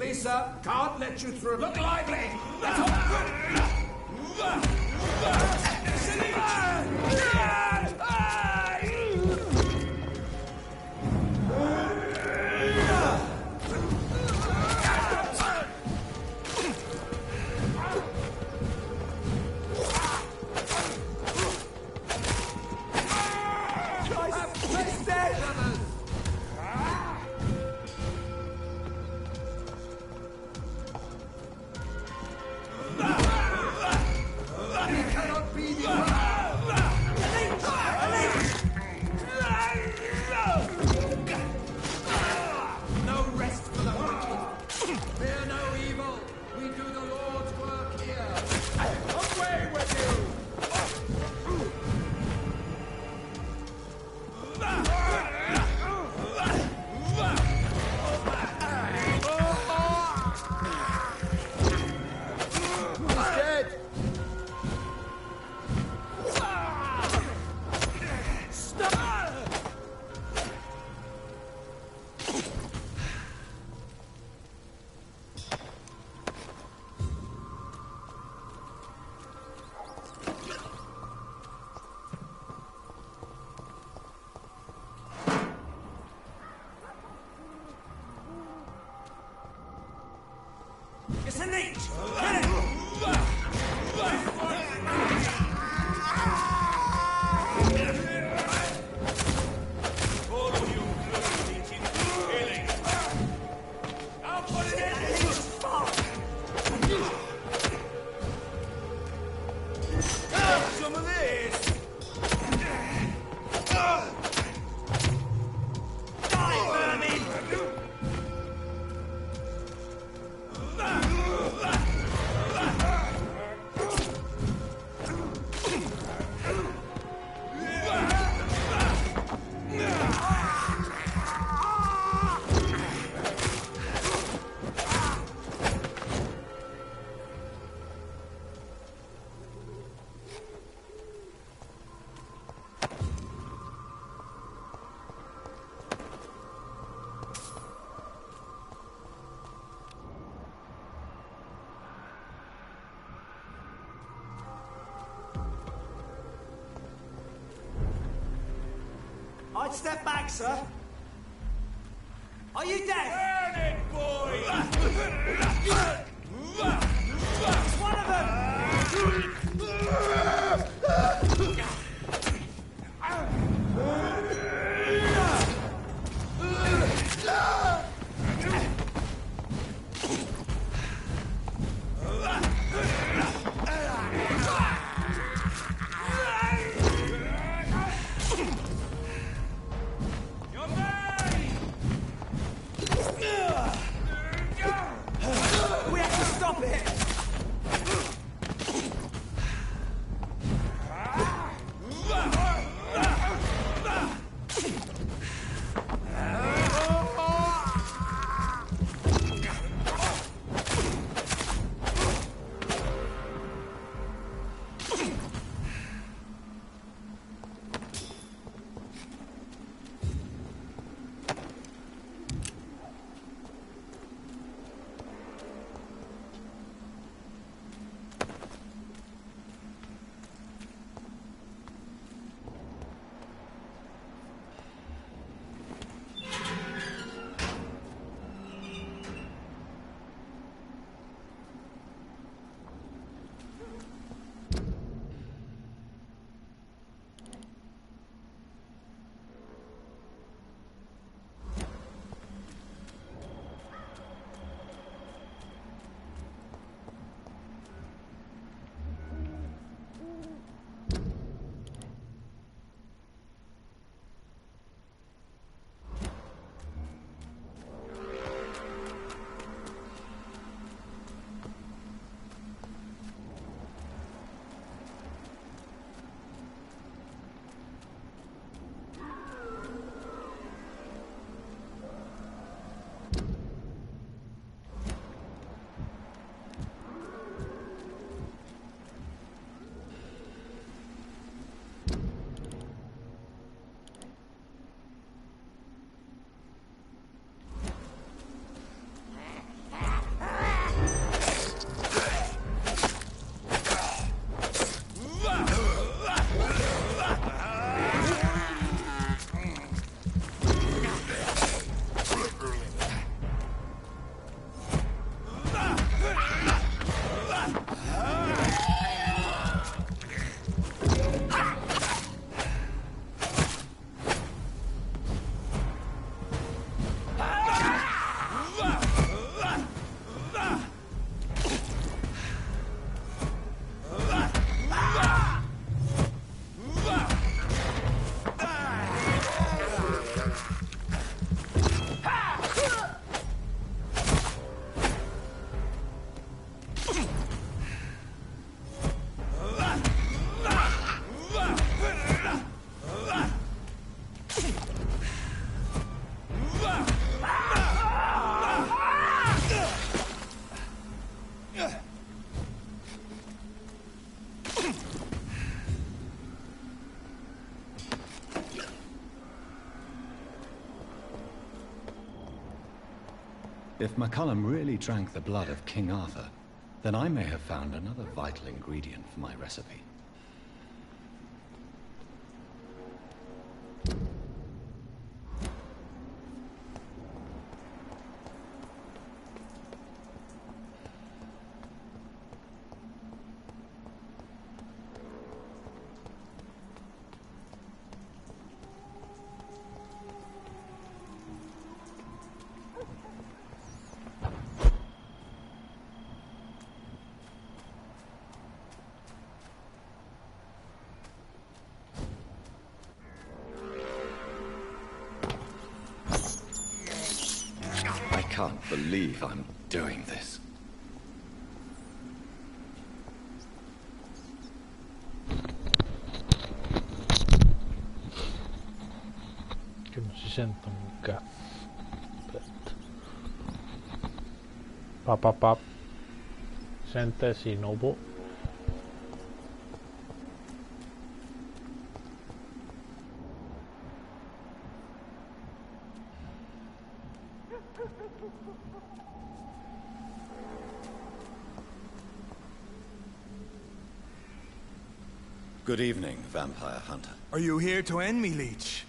Please, sir, can't let you through. Look lively! It's a leech! Get it! I'll put it in! Some of this! I'd step back, sir. Are you deaf? Burn it, boy! It's one of them! We If McCullum really drank the blood of King Arthur, then I may have found another vital ingredient for my recipe. I can't believe I'm doing this. Che non si sente un cazzo. Aspetta. Pa. Sente, sì, nobo. Good evening, Vampire Hunter. Are you here to end me, Leech?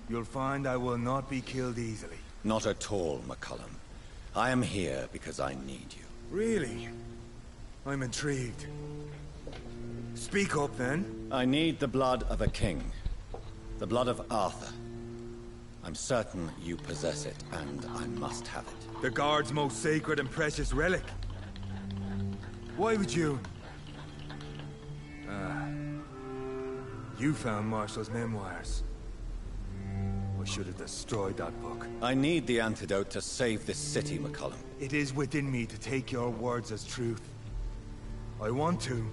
You'll find I will not be killed easily. Not at all, McCullum. I am here because I need you. Really? I'm intrigued. Speak up, then. I need the blood of a king. The blood of Arthur. I'm certain you possess it, and I must have it. The Guard's most sacred and precious relic. Why would you... You found Marshall's memoirs. I should have destroyed that book. I need the antidote to save this city, McCullum. It is within me to take your words as truth. I want to,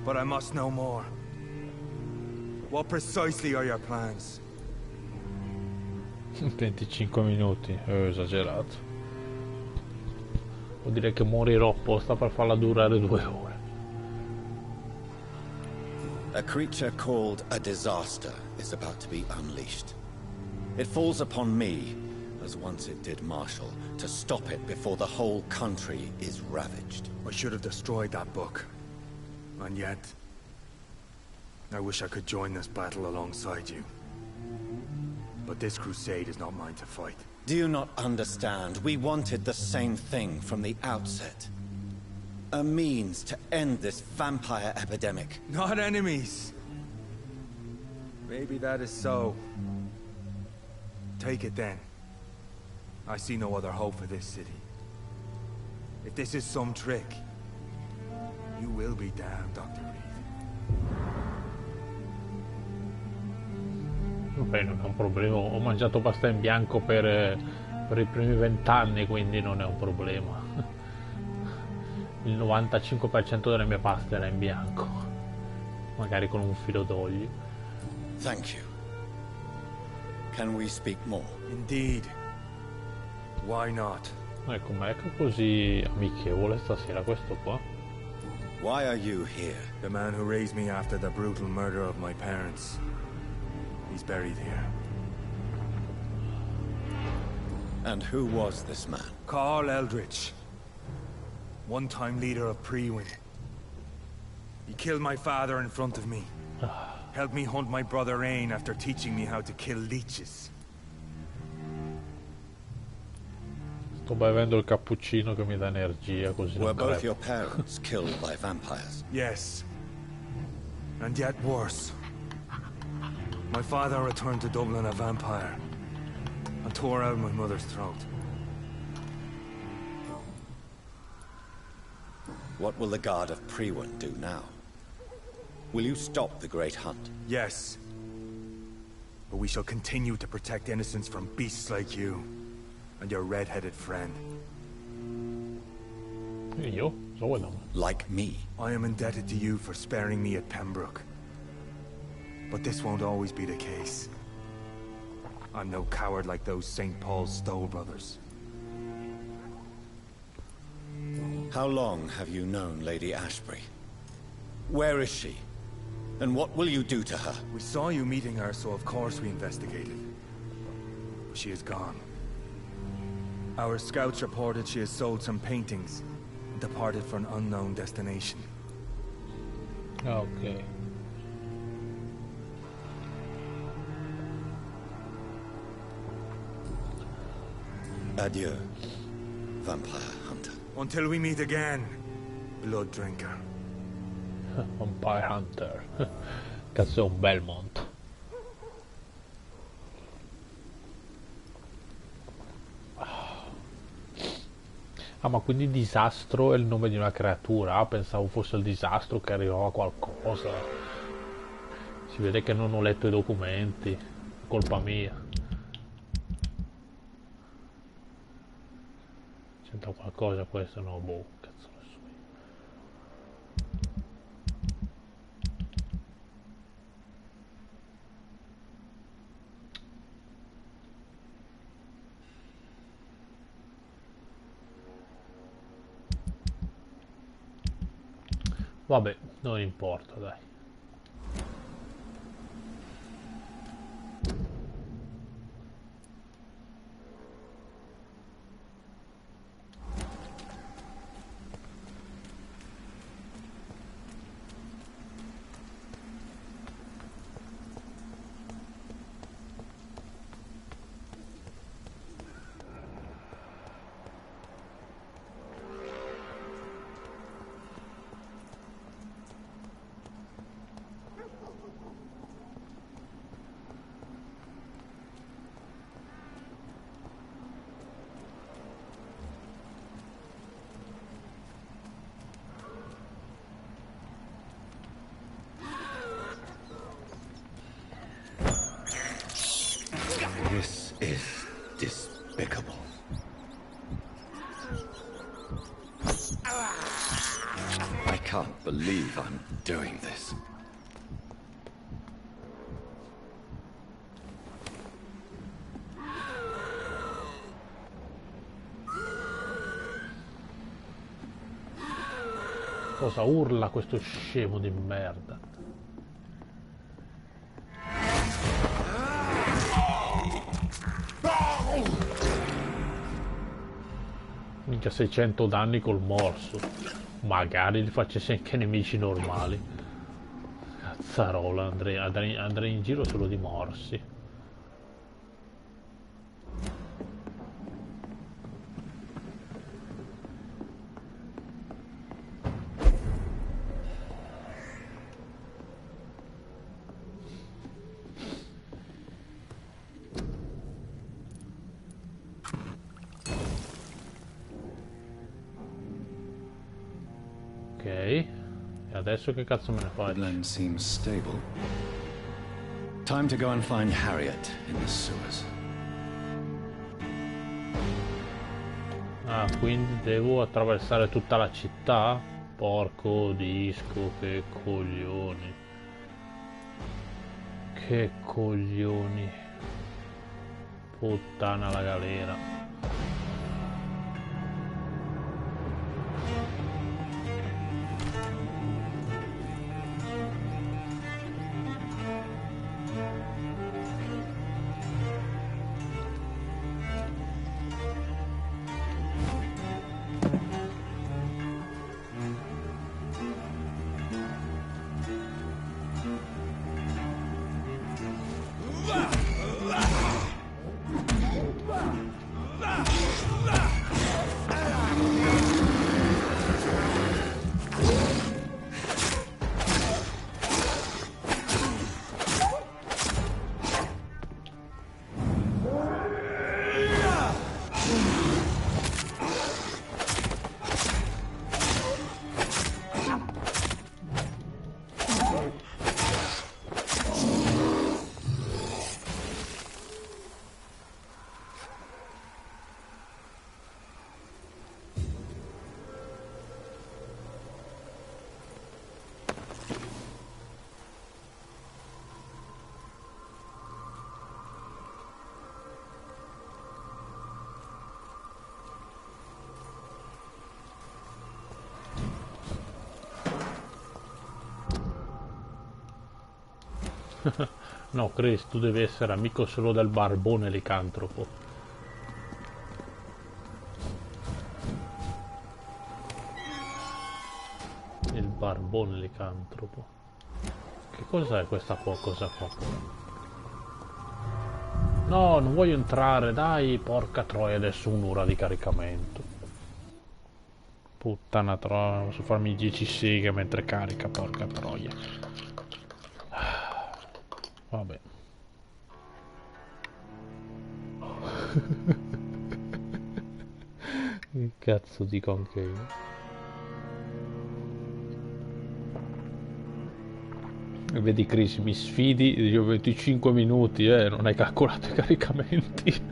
but I must know more. What precisely are your plans? 25 minuti, ho esagerato. Vuol dire che morirò apposta per farla durare 2 ore. A creature called a disaster is about to be unleashed. It falls upon me, as once it did Marshall, to stop it before the whole country is ravaged. I should have destroyed that book. And yet... I wish I could join this battle alongside you. But this crusade is not mine to fight. Do you not understand? We wanted the same thing from the outset. A means to end this vampire epidemic. Not enemies. Maybe that is so. Take it then. I see no other hope for this city. If this is some trick, you will be damned, Dr. Reed. Beh, non è un problema. Ho mangiato pasta in bianco per i primi 20 anni, quindi non è un problema. Il 95% delle mie paste era in bianco, magari con un filo d'olio. Thank you. Can we speak more? Indeed. Why not? Ecco, ma ecco così amichevole stasera questo qua. Why are you here? The man who raised me after the brutal murder of my parents. He's buried here. And who was this man? Carl Eldritch. One-time leader of Priwen. He killed my father in front of me. Helped me hunt my brother Ain after teaching me how to kill leeches. Sto bevendo il cappuccino che mi dà energia così. Were both your parents killed by vampires? Yes. And yet worse. My father returned to Dublin a vampire and tore out my mother's throat. What will the Guard of Priwen do now? Will you stop the Great Hunt? Yes. But we shall continue to protect innocents from beasts like you and your red-headed friend. Io? So vogliamo. Like me? I am indebted to you for sparing me at Pembroke. But this won't always be the case. I'm no coward like those St. Paul's Stowe brothers. How long have you known Lady Ashbury? Where is she? And what will you do to her? We saw you meeting her, so of course we investigated. But she is gone. Our scouts reported she has sold some paintings and departed for an unknown destination. Ok. Adieu, Vampire Hunter. Until we meet again, Blood Drinker. Vampire Hunter. Cazzo, è un Belmont. Ah, ma quindi disastro è il nome di una creatura? Ah, pensavo fosse il disastro che arrivava qualcosa. Si vede che non ho letto i documenti. Colpa mia. C'entra qualcosa questo? No, boh, cazzo ne so io. Vabbè, non importa, dai. This is despicable. I can't believe I'm doing this. Cosa urla questo scemo di merda? Minchia, 600 danni col morso. Magari li facessi anche nemici normali. Cazzarola, andrei in giro solo di morsi. Ok, e adesso che cazzo me ne fai? Woodland seems stable. Time to go and find Harriet in the sewers. Ah, quindi devo attraversare tutta la città? Porco disco, che coglioni. Che coglioni. Puttana la galera. No, Chris, tu devi essere amico solo del barbone licantropo. buon licantropo. Che cos'è questa cosa qua? No, non voglio entrare, dai, porca troia, adesso un'ora di caricamento. Puttana troia, posso farmi 10 seghe mentre carica, porca troia. Vabbè. Che cazzo dico anche io? E vedi Chris, mi sfidi, io 25 minuti, non hai calcolato i caricamenti.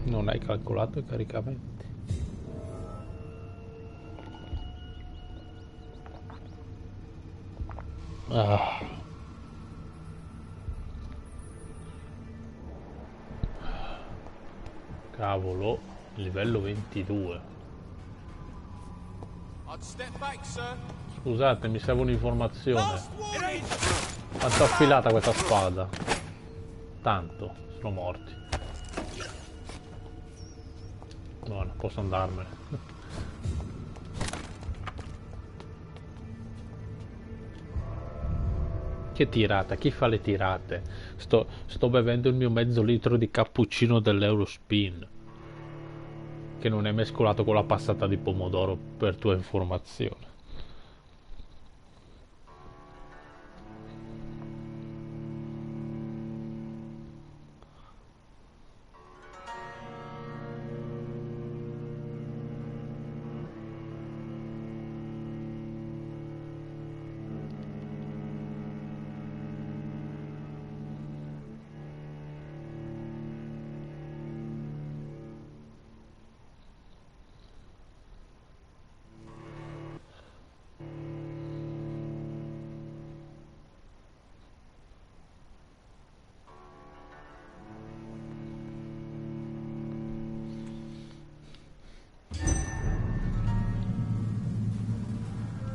Non hai calcolato i caricamenti. Ah. Cavolo, livello 22. Scusate, mi serve un'informazione. Quanto è affilata questa spada? Tanto, sono morti. Buono, posso andarmene. Che tirata? Chi fa le tirate? Sto bevendo il mio mezzo litro di cappuccino dell'Eurospin, che non è mescolato con la passata di pomodoro, per tua informazione.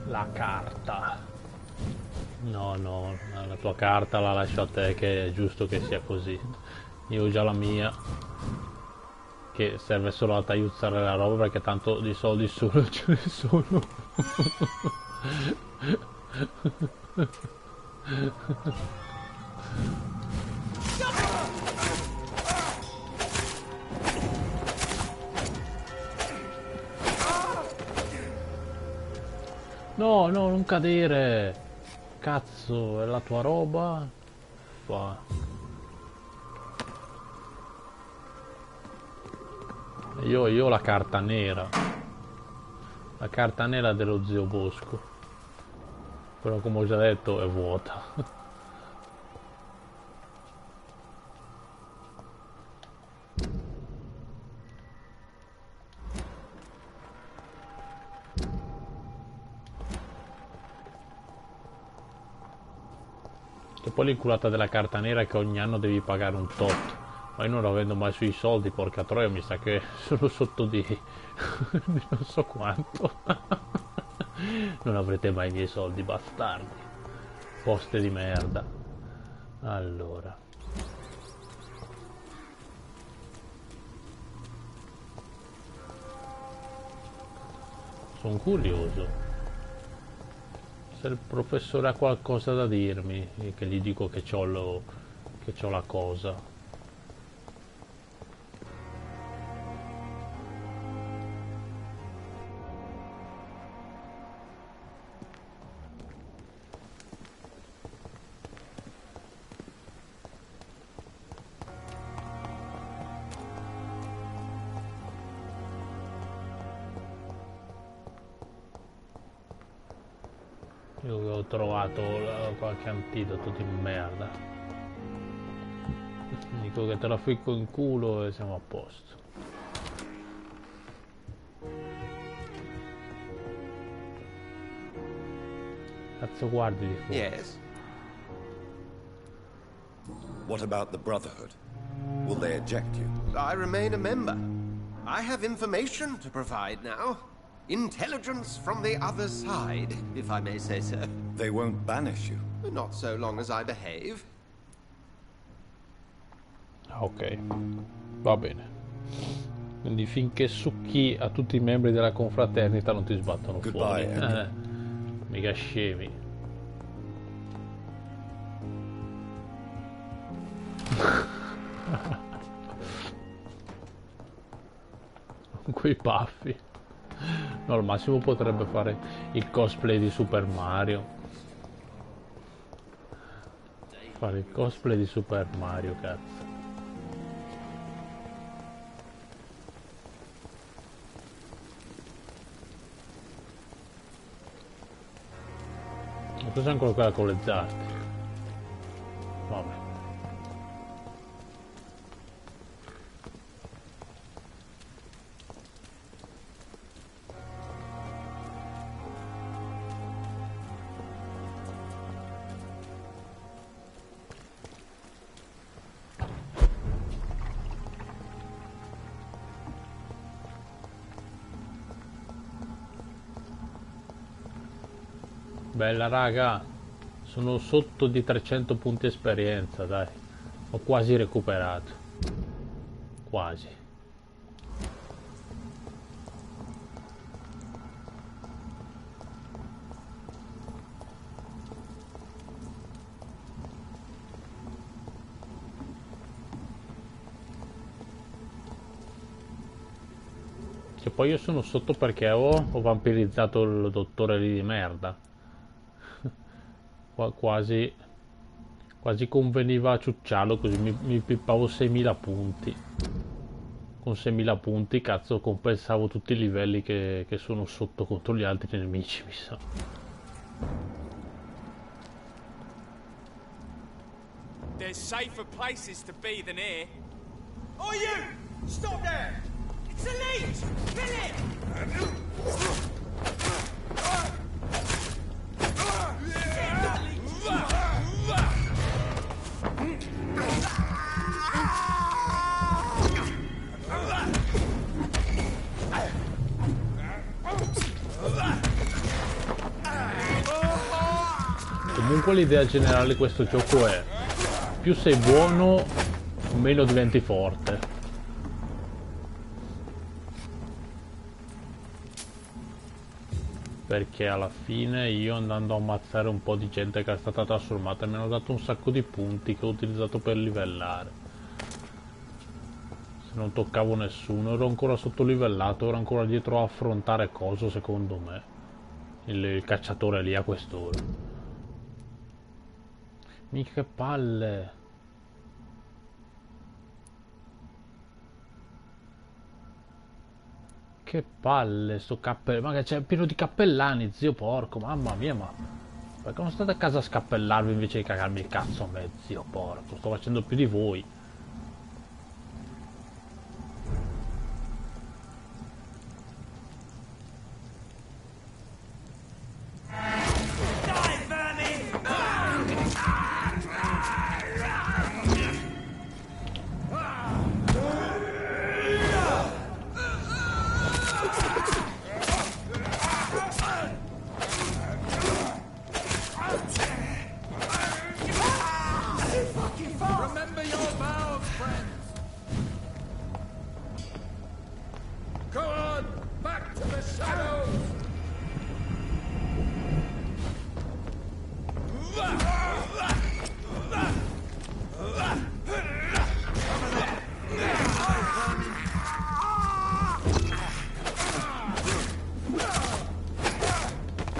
La carta. No, no, la tua carta la lascio a te, che è giusto che sia così. Io ho già la mia, che serve solo a tagliuzzare la roba, perché tanto di soldi solo ce ne sono. No, no, non cadere. Cazzo, è la tua roba? Fa. Io ho la carta nera. La carta nera dello zio Bosco. Però come ho già detto è vuota. E poi l'inculata della carta nera è che ogni anno devi pagare un tot. Ma io non la vendo mai sui soldi, porca troia, mi sa che sono sotto di non so quanto. Non avrete mai i miei soldi, bastardi. Poste di merda. Allora. Sono curioso. Se il professore ha qualcosa da dirmi, che gli dico che c'ho la cosa. Io ho trovato qualche antidoto di merda. Dico che te la ficco in culo e siamo a posto. Cazzo guardi di fuori. Yes. What about the Brotherhood? Will they eject you? I remain a member. I have information to provide now. Intelligence from the other side, if I may say so. They won't banish you. Not so long as I behave. Ok, va bene. Quindi finché succhi a tutti i membri della confraternita non ti sbattono fuori. Mica scemi. Quei baffi. No, al massimo potrebbe fare il cosplay di Super Mario. Fare il cosplay di Super Mario, cazzo. Ma cosa c'è ancora quella con le zarte? Vabbè. Bella raga, sono sotto di 300 punti esperienza, dai. Ho quasi recuperato. Quasi. Che poi io sono sotto perché ho vampirizzato il dottore lì di merda. Quasi conveniva a ciucciarlo così mi pippavo 6.000 punti. Con 6.000 punti cazzo compensavo tutti i livelli che sono sotto contro gli altri nemici, mi sa. There's safer places to be than here. Oh, you! Stop there! It's a leech! Kill it! Comunque l'idea generale di questo gioco è: più sei buono, meno diventi forte. Perché alla fine io, andando a ammazzare un po' di gente che è stata trasformata, mi hanno dato un sacco di punti che ho utilizzato per livellare. Se non toccavo nessuno ero ancora sottolivellato, ero ancora dietro a affrontare coso, secondo me. Il cacciatore lì a quest'ora. Mica che palle. Che palle sto cappellano. Ma che c'è pieno di cappellani, zio porco. Mamma mia, ma perché non state a casa a scappellarvi invece di cagarmi il cazzo a me, zio porco? Sto facendo più di voi. Remember your vows, friends! Go on! Back to the shadows!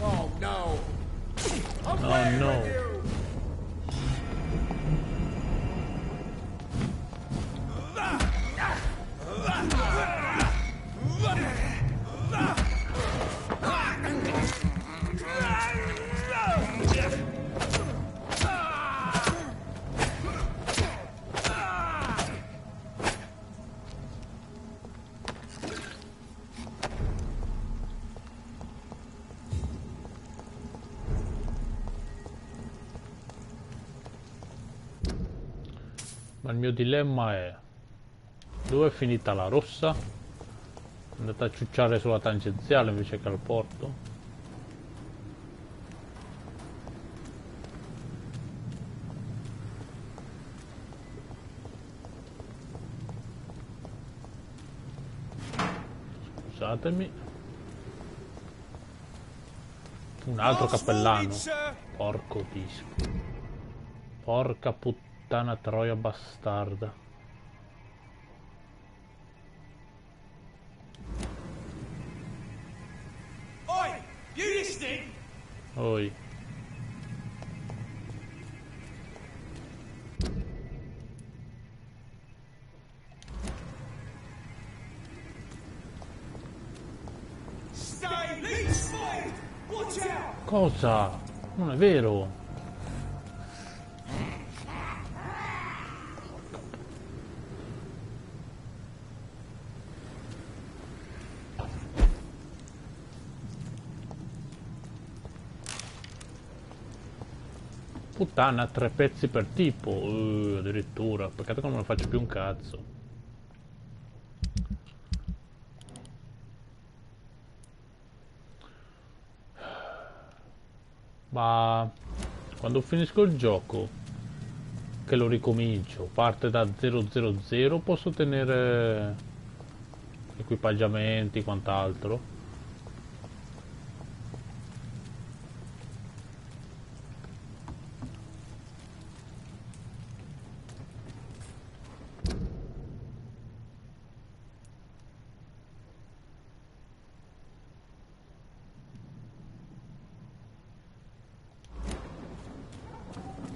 Oh no! Oh no. Ma il mio dilemma è: dove è finita la rossa? È andata a ciucciare sulla tangenziale invece che al porto? Scusatemi. Un altro cappellano. Porco disco. Porca puttana troia bastarda. Oi! You listening? Oi. Stay! Leech spotted! Watch out! Cosa? Non è vero. Puttana, 3 pezzi per tipo. Addirittura. Peccato che non me ne faccio più un cazzo. Ma quando finisco il gioco, che lo ricomincio, parte da 000, posso tenere equipaggiamenti, quant'altro.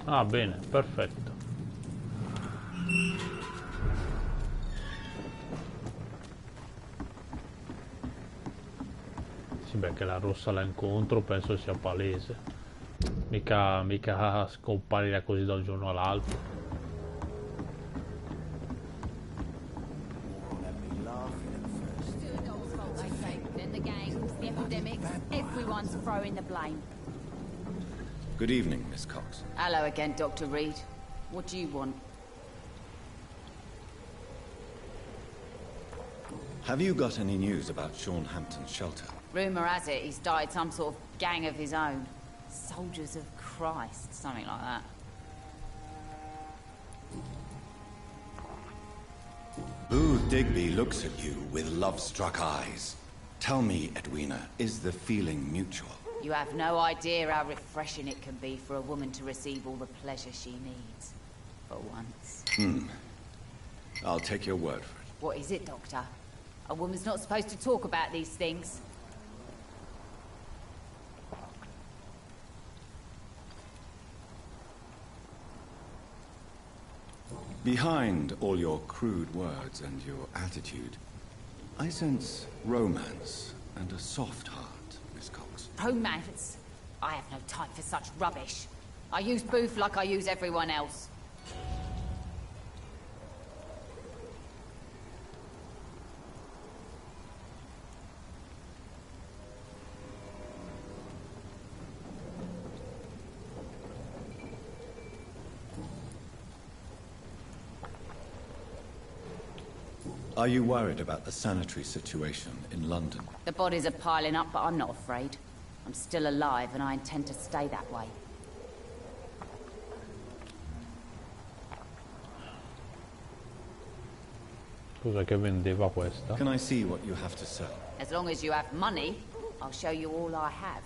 Ah, bene, perfetto. Sì, beh, che la rossa la incontro, penso sia palese. Mica scomparirà così da un giorno all'altro. Everyone's throwing the blame. Good evening, Miss Cox. Hello again, Dr. Reed. What do you want? Have you got any news about Sean Hampton's shelter? Rumour has it he's started some sort of gang of his own. Soldiers of Christ, something like that. Booth Digby looks at you with love-struck eyes. Tell me, Edwina, is the feeling mutual? You have no idea how refreshing it can be for a woman to receive all the pleasure she needs. For once. I'll take your word for it. What is it, Doctor? A woman's not supposed to talk about these things. Behind all your crude words and your attitude, I sense romance and a soft heart, Miss Cox. Romance? I have no time for such rubbish. I use Booth like I use everyone else. Are you worried about the sanitary situation in London? The bodies are piling up, but I'm not afraid. I'm still alive, and I intend to stay that way. Scusa, che vendeva questa? Can I see what you have to sell? As long as you have money, I'll show you all I have.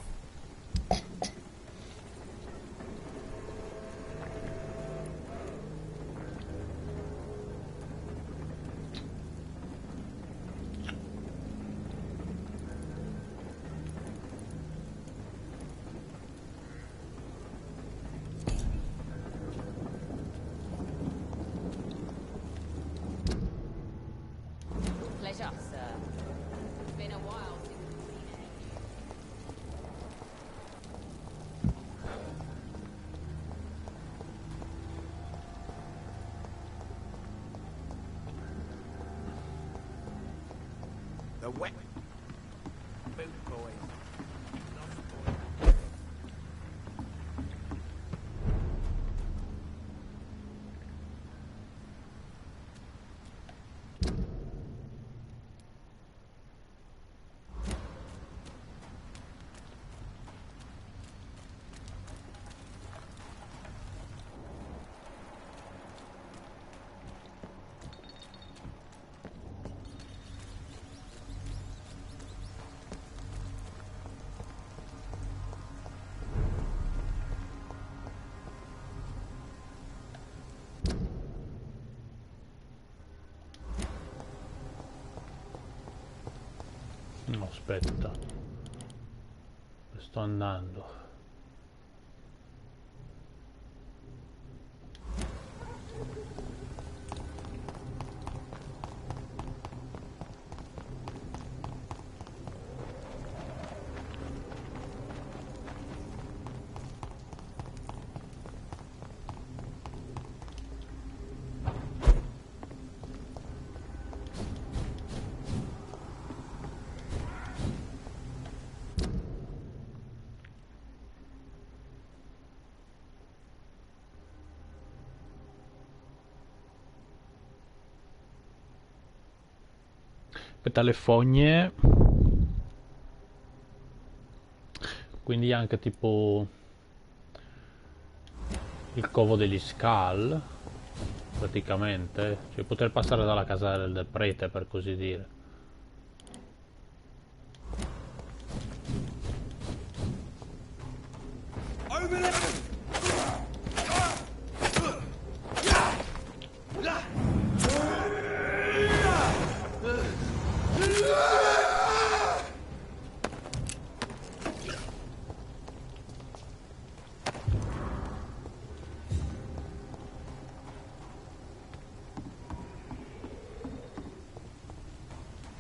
Pleasure, sir. It's been a while since we've seen any of you. The wet boot boy. No, aspetta. Sto andando. Aspetta, le fogne, quindi anche tipo il covo degli Skull, praticamente, cioè poter passare dalla casa del prete, per così dire.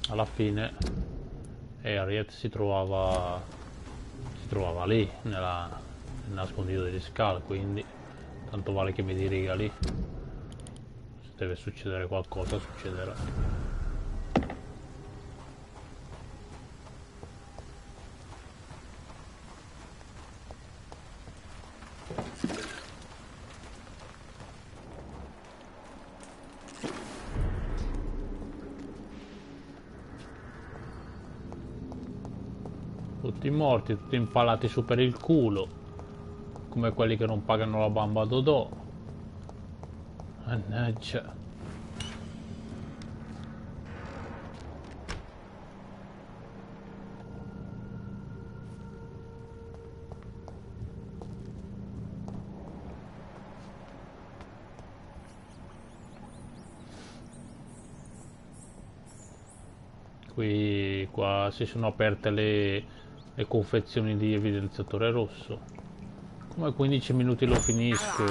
Alla fine Harriet si trovava lì nel nascondiglio degli Skull, quindi tanto vale che mi diriga lì. Se deve succedere qualcosa, succederà. Tutti morti, tutti impalati su per il culo, come quelli che non pagano la bamba Dodò. Mannaggia. Qua si sono aperte le confezioni di evidenziatore rosso. Come 15 minuti lo finisco.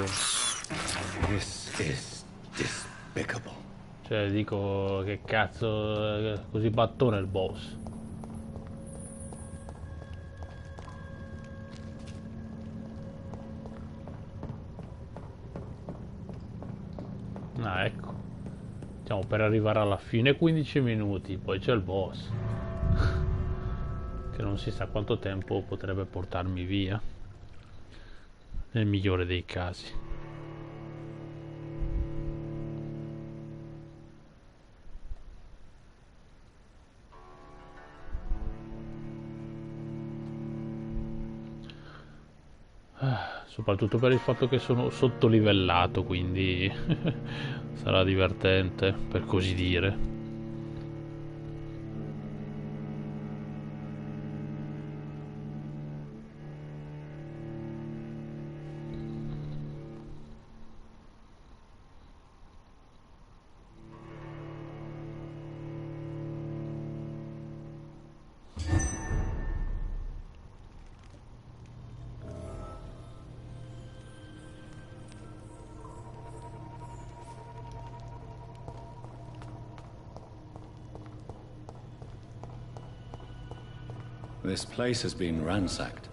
This is despicable. Cioè dico, che cazzo, così battone il boss. Ah, ecco. Stiamo per arrivare alla fine, 15 minuti, poi c'è il boss. Che non si sa quanto tempo potrebbe portarmi via. Nel migliore dei casi. Soprattutto per il fatto che sono sottolivellato, quindi sarà divertente, per così dire. This place has been ransacked.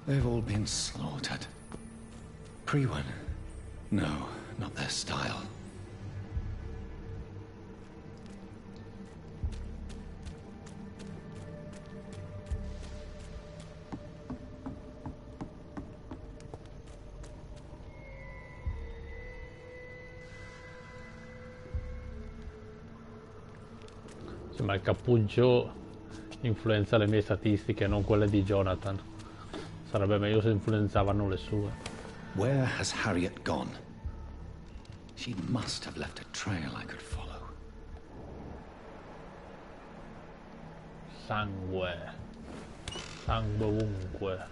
They've all been slaughtered. Pre-one? No, not their style. Ma il cappuccio influenza le mie statistiche, non quelle di Jonathan. Sarebbe meglio se influenzavano le sue. Where has Harriet gone? She must have left a trail I could follow. Sangue. Sangue ovunque.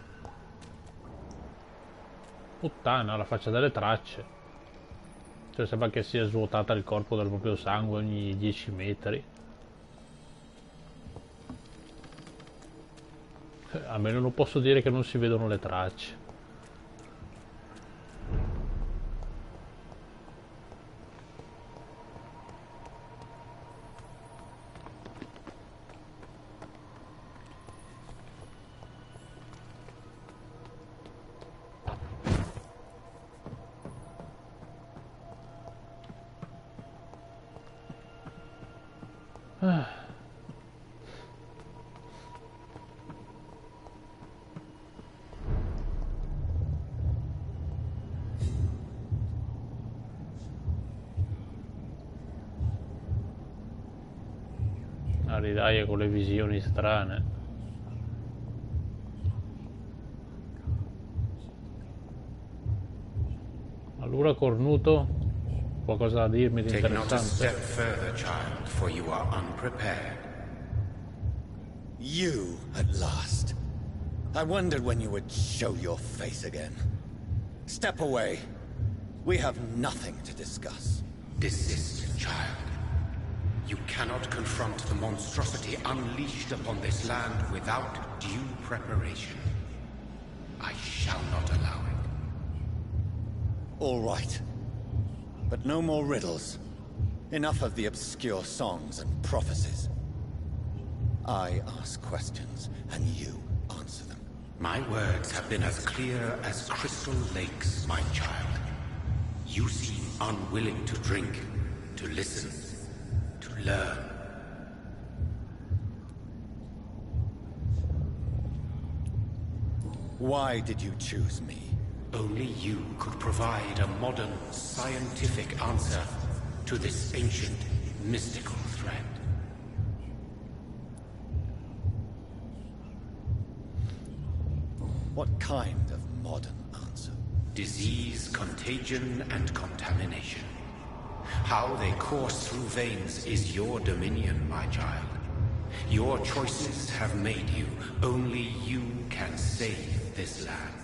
Puttana, la faccia delle tracce. Cioè sembra che sia svuotata il corpo del proprio sangue ogni 10 metri. Almeno non posso dire che non si vedono le tracce. Dai, con le visioni strane. Allora cornuto, qualcosa da dirmi di Take not a interessante? step further, child, for you are unprepared. You, at last. I wondered when you would show your face again. Step away. We have nothing to discuss. Desist, child. You cannot confront the monstrosity unleashed upon this land without due preparation. I shall not allow it. All right. But no more riddles. Enough of the obscure songs and prophecies. I ask questions, and you answer them. My words have been as clear as crystal lakes, my child. You seem unwilling to drink, to listen, to learn. Why did you choose me? Only you could provide a modern, scientific answer to this ancient, mystical threat. What kind of modern answer? Disease, contagion, and contamination. How they course through veins is your dominion, my child. Your choices have made you. Only you can save this land.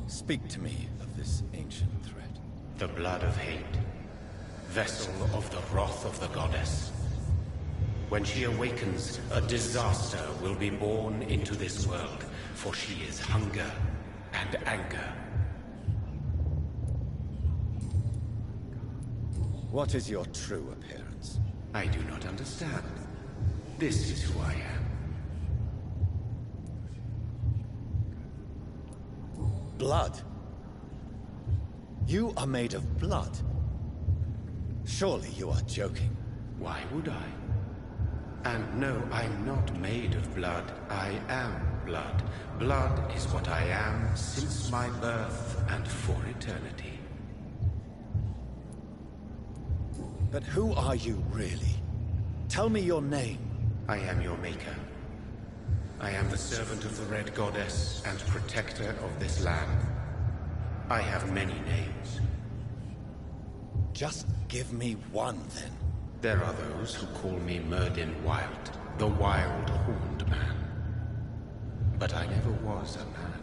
Speak to me of this ancient threat. The blood of hate. Vessel of the wrath of the goddess. When she awakens, a disaster will be born into this world, for she is hunger and anger. What is your true appearance? I do not understand. This is who I am. Blood? You are made of blood. Surely you are joking. Why would I? And no, I'm not made of blood. I am blood. Blood is what I am since my birth and for eternity. But who are you really? Tell me your name. I am your maker. I am the servant of the Red Goddess and protector of this land. I have many names. Just give me one, then. There are those who call me Merdin Wild, the Wild Horned Man. But I never was a man.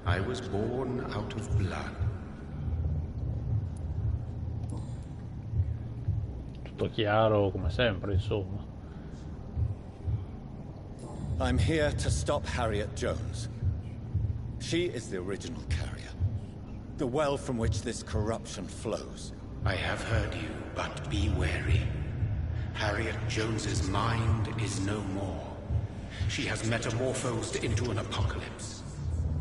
I was born out of blood. Tutto chiaro come sempre, insomma. I'm here to stop Harriet Jones. She is the original carrier. The well from which this corruption flows. I have heard you, but be wary. Harriet Jones's mind is no more. She has metamorphosed into an apocalypse.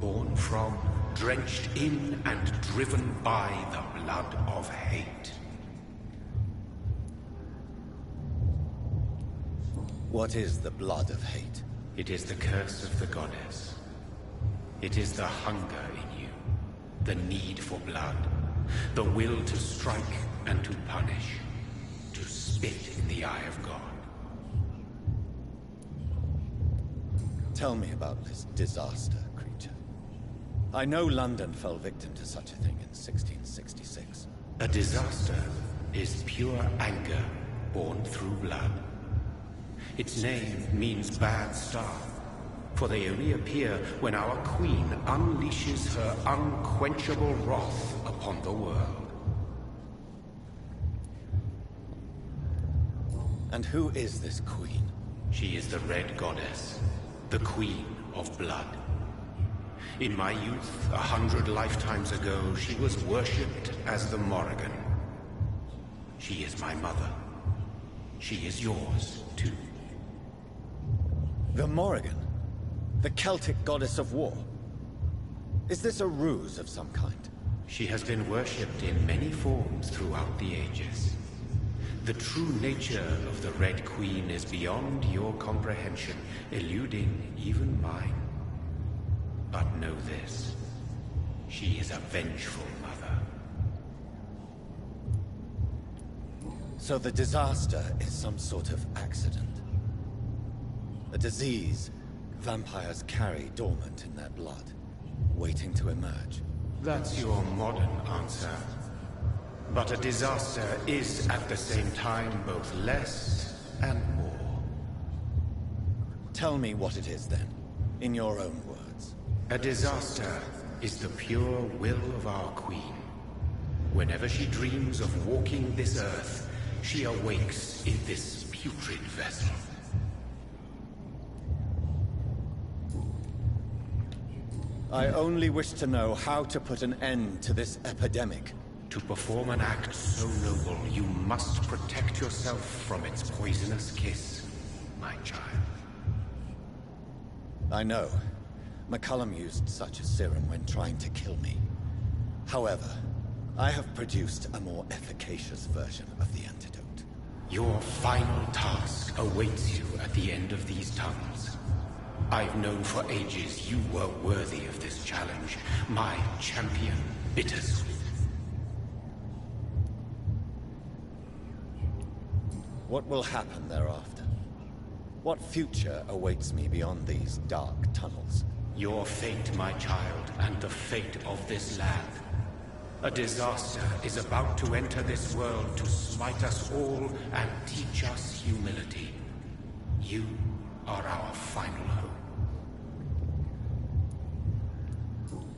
Born from, drenched in, and driven by the blood of hate. What is the blood of hate? It is the curse of the goddess. It is the hunger in you, the need for blood, the will to strike and to punish, to spit in the eye of God. Tell me about this disaster, creature. I know London fell victim to such a thing in 1666. A disaster is pure anger born through blood. Its name means bad star. For they only appear when our queen unleashes her unquenchable wrath upon the world. And who is this queen? She is the Red Goddess, the Queen of Blood. In my youth, 100 lifetimes ago, she was worshipped as the Morrigan. She is my mother. She is yours, too. The Morrigan? The Celtic goddess of war? Is this a ruse of some kind? She has been worshipped in many forms throughout the ages. The true nature of the Red Queen is beyond your comprehension, eluding even mine. But know this, she is a vengeful mother. So the disaster is some sort of accident. A disease vampires carry dormant in their blood, waiting to emerge. That's your modern answer. But a disaster is at the same time both less and more. Tell me what it is then, in your own words. A disaster is the pure will of our queen. Whenever she dreams of walking this earth, she awakes in this putrid vessel. I only wish to know how to put an end to this epidemic. To perform an act so noble, you must protect yourself from its poisonous kiss, my child. I know. McCullum used such a serum when trying to kill me. However, I have produced a more efficacious version of the antidote. Your final task awaits you at the end of these tunnels. I've known for ages you were worthy of this challenge, my champion, Bittersweet. What will happen thereafter? What future awaits me beyond these dark tunnels? Your fate, my child, and the fate of this land. A disaster is about to enter this world to smite us all and teach us humility. You are our final hope.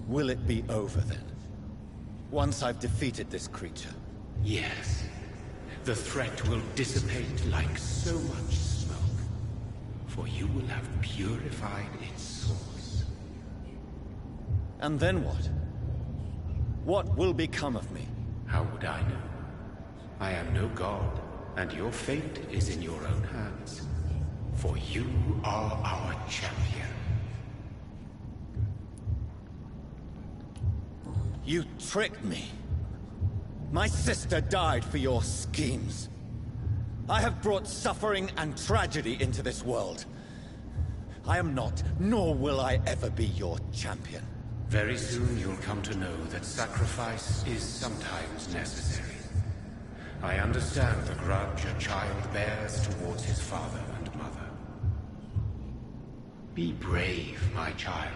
Will it be over then? Once I've defeated this creature? Yes. The threat will dissipate like so much smoke. For you will have purified its source. And then what? What will become of me? How would I know? I am no god, and your fate is in your own hands. For you are our champion. You tricked me. My sister died for your schemes. I have brought suffering and tragedy into this world. I am not, nor will I ever be your champion. Very soon you'll come to know that sacrifice is sometimes necessary. I understand the grudge a child bears towards his father and mother. Be brave, my child.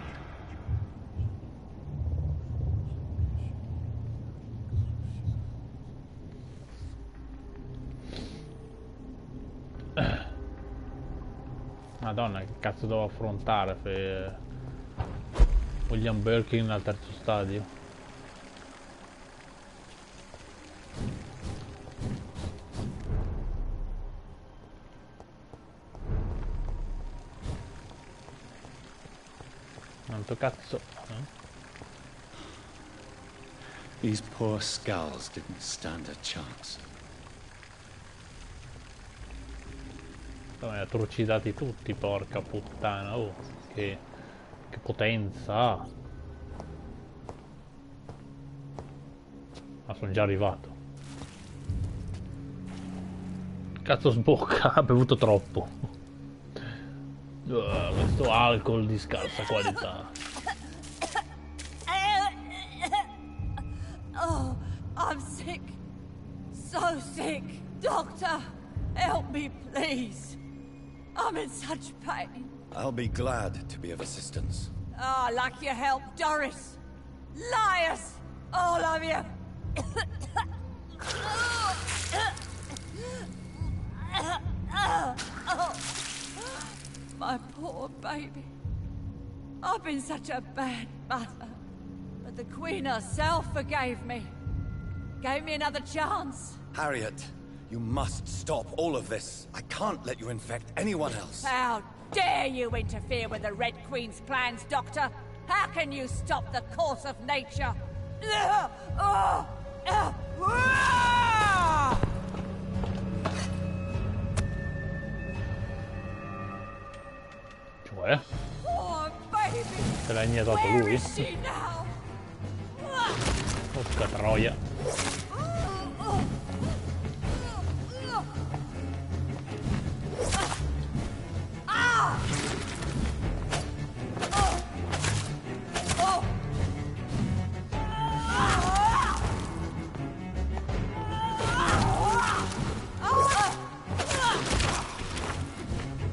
Madonna, che cazzo devo affrontare William Birkin al terzo stadio? Quanto cazzo? These poor skulls didn't stand a chance. Li ha trucidati tutti, porca puttana, oh, che potenza! Ma sono già arrivato. Cazzo sbocca, ha bevuto troppo. Questo alcol di scarsa qualità. Oh, I'm sick. So sick. Doctor, help me, please. I'm in such pain. I'll be glad to be of assistance. Ah, like your help, Doris. Liars! All of you! My poor baby. I've been such a bad mother. But the Queen herself forgave me. Gave me another chance. Harriet, you must stop all of this. I can't let you infect anyone else. How dare you interfere with the Red Queen's plans, Doctor? How can you stop the course of nature? Cioè? Oh, baby. Se l'ha inietato Where lui? is she now? Porca troia.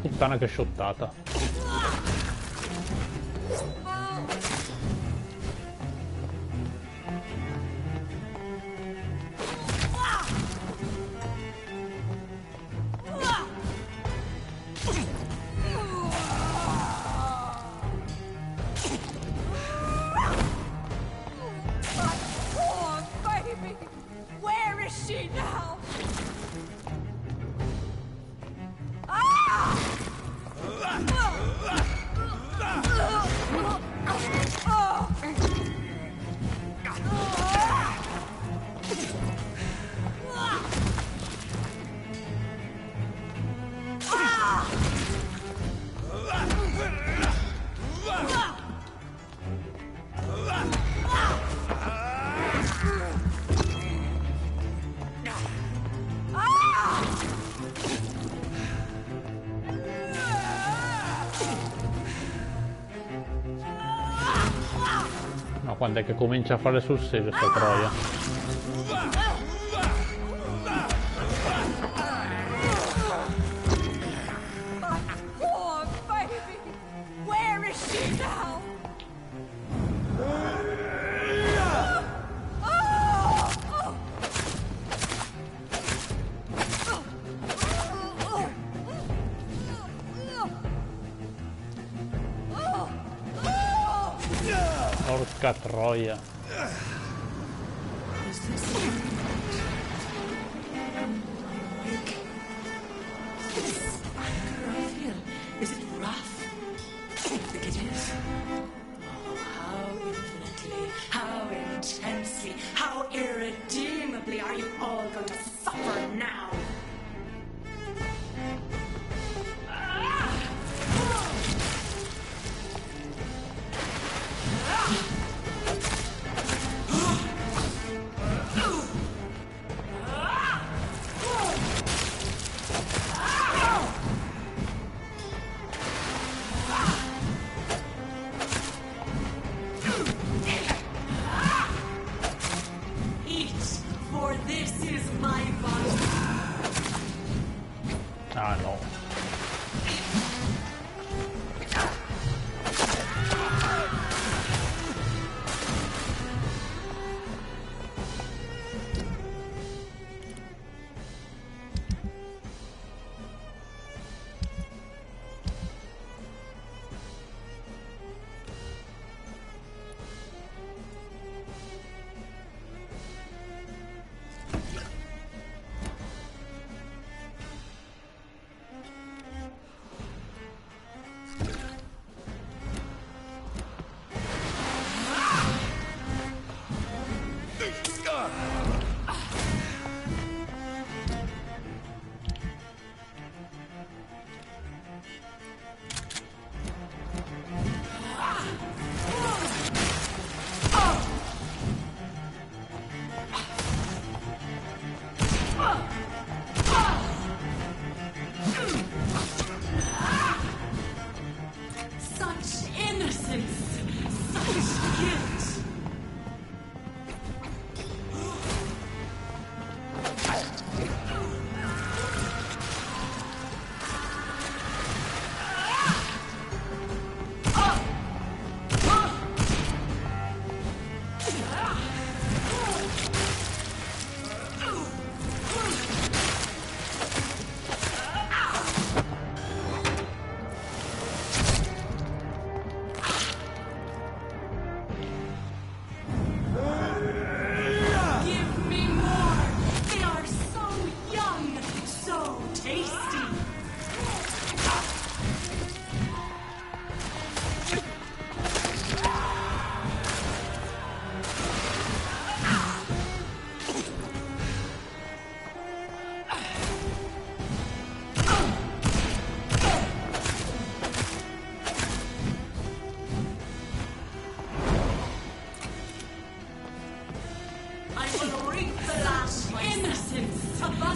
Puttana che shottata. Oh, baby. Where is she now? Ma quando è che comincia a fare sul serio sta troia? Oh, baby. Where is she now? Porca troia. Is it rough? I think it is. Oh, how infinitely, how intensely, how irredeemably are you all going to suffer now? Eat!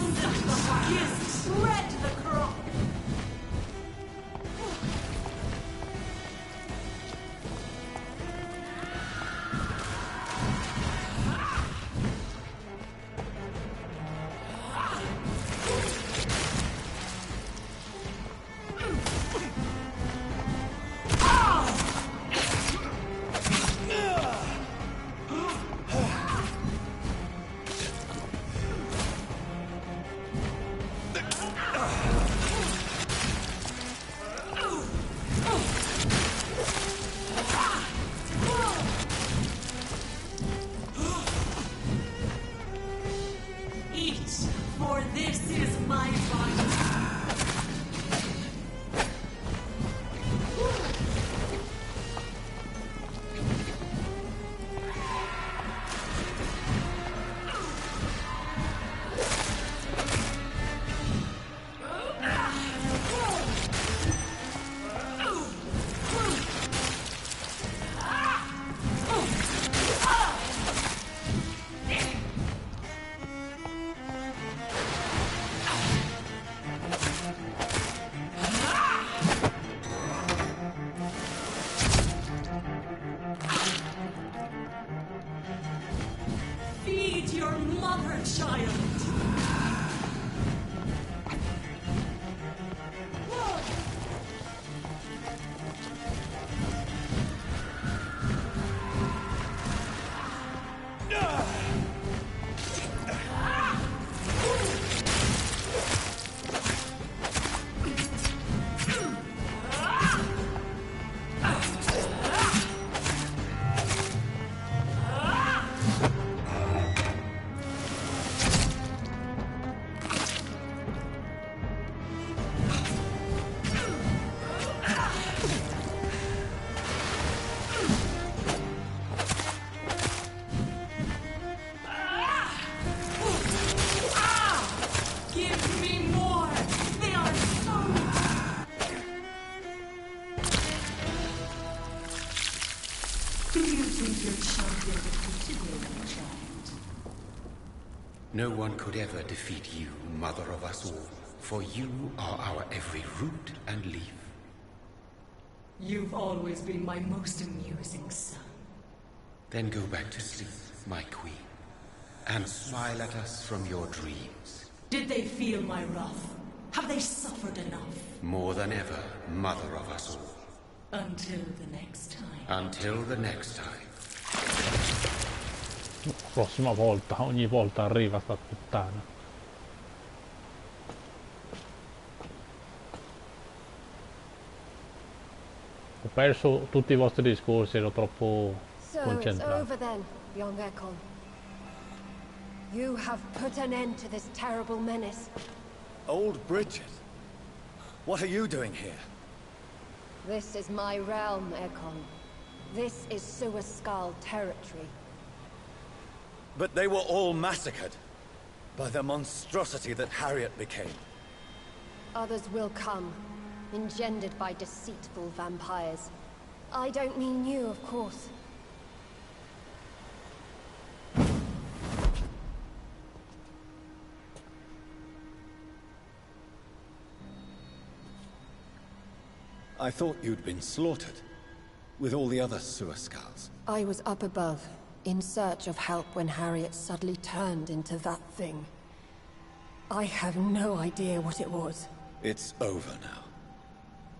Thunder! Yes, shred the crop! For this is my body. Feed your mother, child! No one could ever defeat you, mother of us all, for you are our every root and leaf. You've always been my most amusing son. Then go back to sleep, my queen, and smile at us from your dreams. Did they feel my wrath? Have they suffered enough? More than ever, mother of us all. Until the next time. Until the next time. Prossima volta, ogni volta arriva sta puttana. Ho perso tutti i vostri discorsi, ero troppo concentrato. So it's over then, young Ekon. You have put an end to this terrible menace. Old Bridget, what are you doing here? This is my realm, Ekon. This is Suaskal territory. But they were all massacred by the monstrosity that Harriet became. Others will come, engendered by deceitful vampires. I don't mean you, of course. I thought you'd been slaughtered, with all the other Suaskals. I was up above, in search of help when Harriet suddenly turned into that thing. I have no idea what it was. It's over now.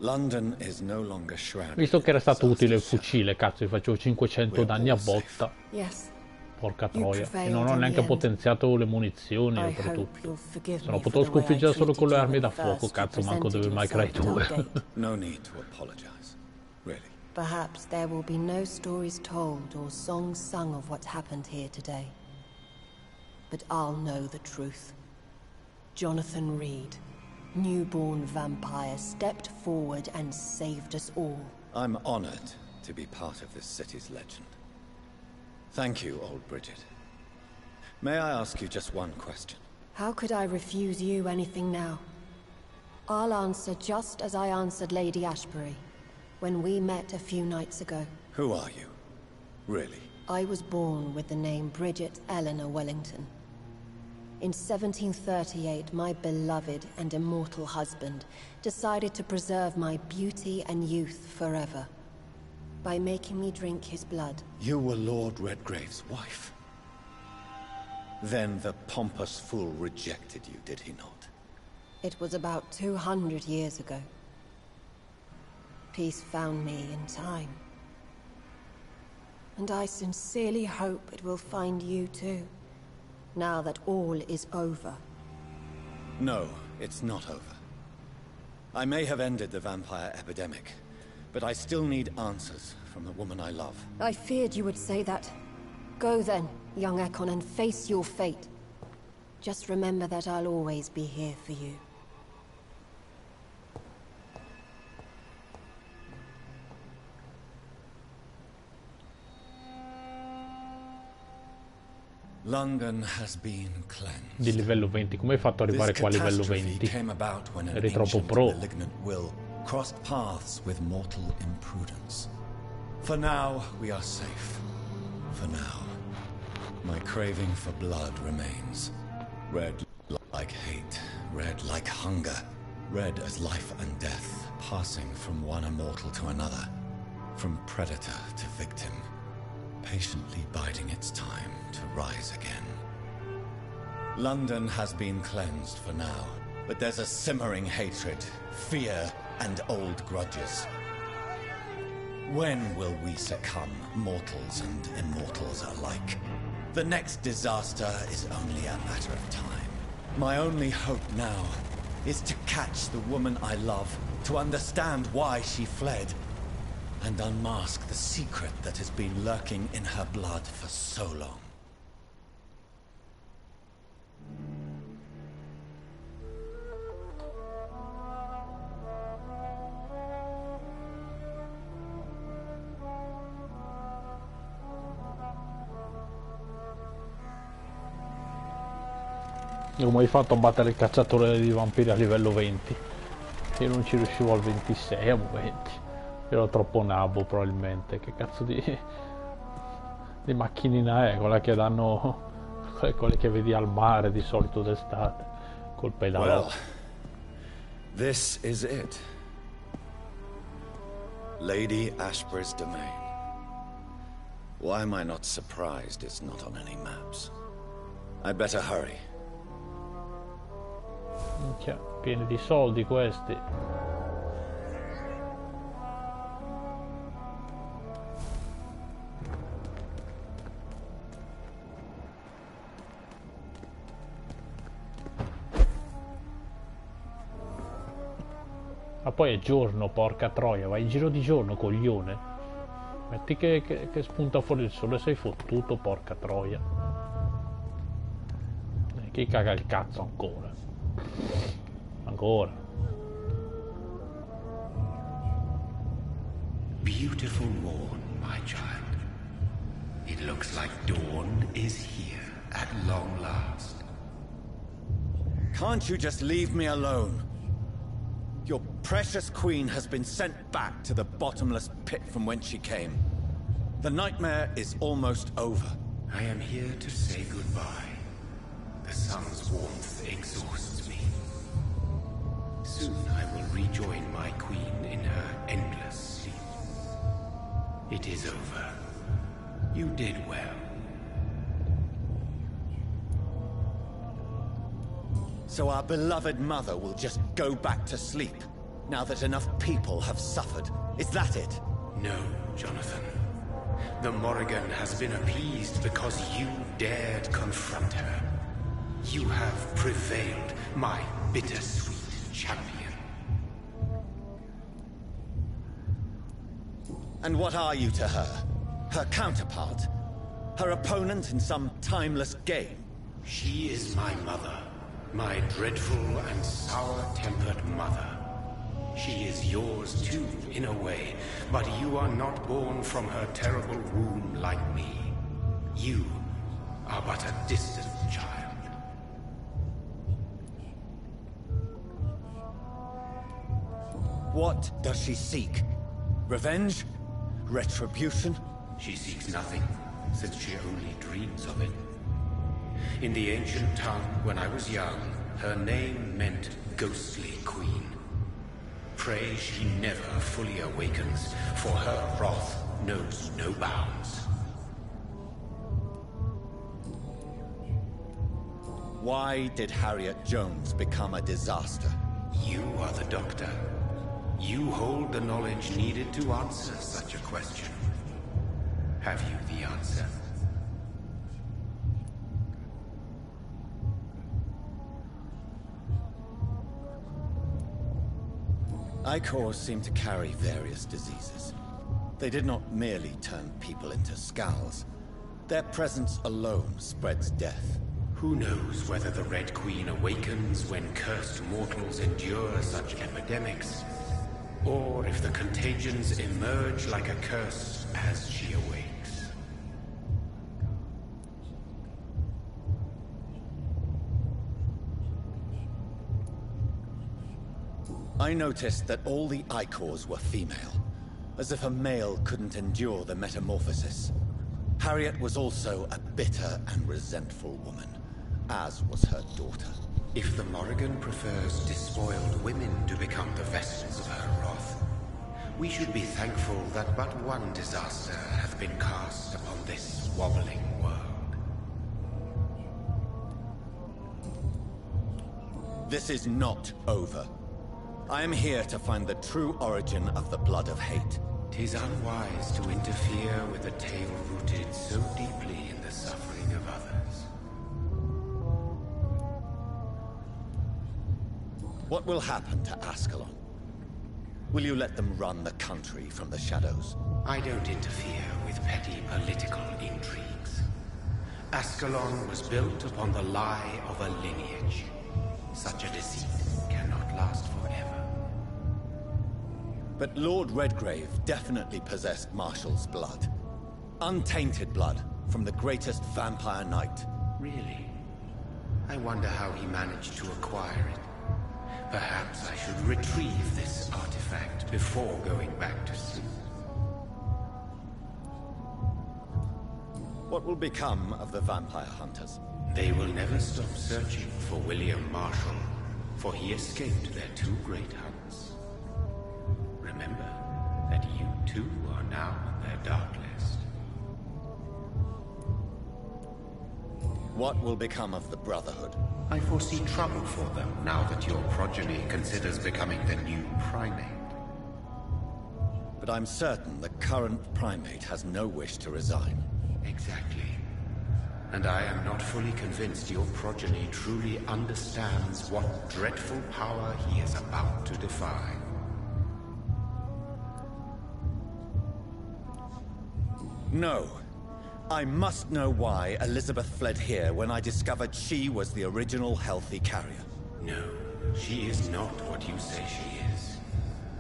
London is no longer shrouded. Visto che era stato utile il fucile, cazzo, gli facevo 500 danni a botta. Yes. Porca troia. E non ho neanche potenziato le munizioni, oltretutto. Se no potevo sconfiggere solo con le armi da fuoco, cazzo, manco Devil May Cry 2. No need to apologize. Really. Perhaps there will be no stories told or songs sung of what happened here today. But I'll know the truth. Jonathan Reed, newborn vampire, stepped forward and saved us all. I'm honored to be part of this city's legend. Thank you, old Bridget. May I ask you just one question? How could I refuse you anything now? I'll answer just as I answered Lady Ashbury when we met a few nights ago. Who are you? Really? I was born with the name Bridget Eleanor Wellington. In 1738, my beloved and immortal husband decided to preserve my beauty and youth forever by making me drink his blood. You were Lord Redgrave's wife. Then the pompous fool rejected you, did he not? It was about 200 years ago. Peace found me in time. And I sincerely hope it will find you too, now that all is over. No, it's not over. I may have ended the vampire epidemic, but I still need answers from the woman I love. I feared you would say that. Go then, young Ekon, and face your fate. Just remember that I'll always be here for you. London has been cleansed. Di livello 20, come hai fatto ad arrivare qua a livello 20? Eri troppo pro. Malignant will crossed paths with mortal imprudence. For now, we are safe. For now. My craving for blood remains. Red like hate, red like hunger, red as life and death, passing from one immortal to another, from predator to victim, patiently biding its time to rise again. London has been cleansed for now, but there's a simmering hatred, fear, and old grudges. When will we succumb, mortals and immortals alike? The next disaster is only a matter of time. My only hope now is to catch the woman I love, to understand why she fled, and unmask the secret that has been lurking in her blood for so long. Come hai fatto a battere il cacciatore di vampiri a livello 20? Io non ci riuscivo al 26, a 20. Ero troppo nabbo probabilmente. Che cazzo di macchinina è? Quella che danno... quelle che vedi al mare di solito d'estate. Col pedale. Well, this is it. Lady Ashbury's domain. Why am I not surprised it's not on any maps? I'd better hurry. Minchia, pieni di soldi questi. Ma poi è giorno, porca troia, vai in giro di giorno, coglione. Metti che spunta fuori il sole, sei fottuto, porca troia. Chi caga il cazzo ancora? Ancora. Beautiful morn, my child. It looks like dawn is here at long last. Can't you just leave me alone? Your precious queen has been sent back to the bottomless pit from whence she came. The nightmare is almost over. I am here to say goodbye. The sun's warmth exhausts me. Soon I will rejoin my queen in her endless sleep. It is over. You did well. So our beloved mother will just go back to sleep, now that enough people have suffered. Is that it? No, Jonathan. The Morrigan has been appeased because you dared confront her. You have prevailed, my bittersweet champion. And what are you to her? Her counterpart? Her opponent in some timeless game? She is my mother. My dreadful and sour-tempered mother. She is yours too, in a way, but you are not born from her terrible womb like me. You are but a distant child. What does she seek? Revenge? Retribution? She seeks nothing, since she only dreams of it. In the ancient tongue, when I was young, her name meant ghostly queen. Pray she never fully awakens, for her wrath knows no bounds. Why did Harriet Jones become a disaster? You are the doctor. You hold the knowledge needed to answer such a question. Have you the answer? ICORs seem to carry various diseases. They did not merely turn people into skulls. Their presence alone spreads death. Who knows whether the Red Queen awakens when cursed mortals endure such epidemics, or if the contagions emerge like a curse as she awakes. I noticed that all the ICORs were female, as if a male couldn't endure the metamorphosis. Harriet was also a bitter and resentful woman, as was her daughter. If the Morrigan prefers despoiled women to become the vessels of her wrath, we should be thankful that but one disaster hath been cast upon this wobbling world. This is not over. I am here to find the true origin of the blood of hate. 'Tis unwise to interfere with a tale rooted so deeply in the suffering of others. What will happen to Ascalon? Will you let them run the country from the shadows? I don't interfere with petty political intrigues. Ascalon was built upon the lie of a lineage. Such a deceit cannot last forever. But Lord Redgrave definitely possessed Marshall's blood. Untainted blood from the greatest vampire knight. Really? I wonder how he managed to acquire it. Perhaps I should retrieve this artifact before going back to sleep. What will become of the vampire hunters? They will never stop searching for William Marshall, for he escaped their two great hunts. Remember that you too are now on their dark list. What will become of the Brotherhood? I foresee trouble for them now that your progeny considers becoming the new primate. But I'm certain the current primate has no wish to resign. Exactly. And I am not fully convinced your progeny truly understands what dreadful power he is about to defy. No. I must know why Elizabeth fled here when I discovered she was the original healthy carrier. No, she is not what you say she is.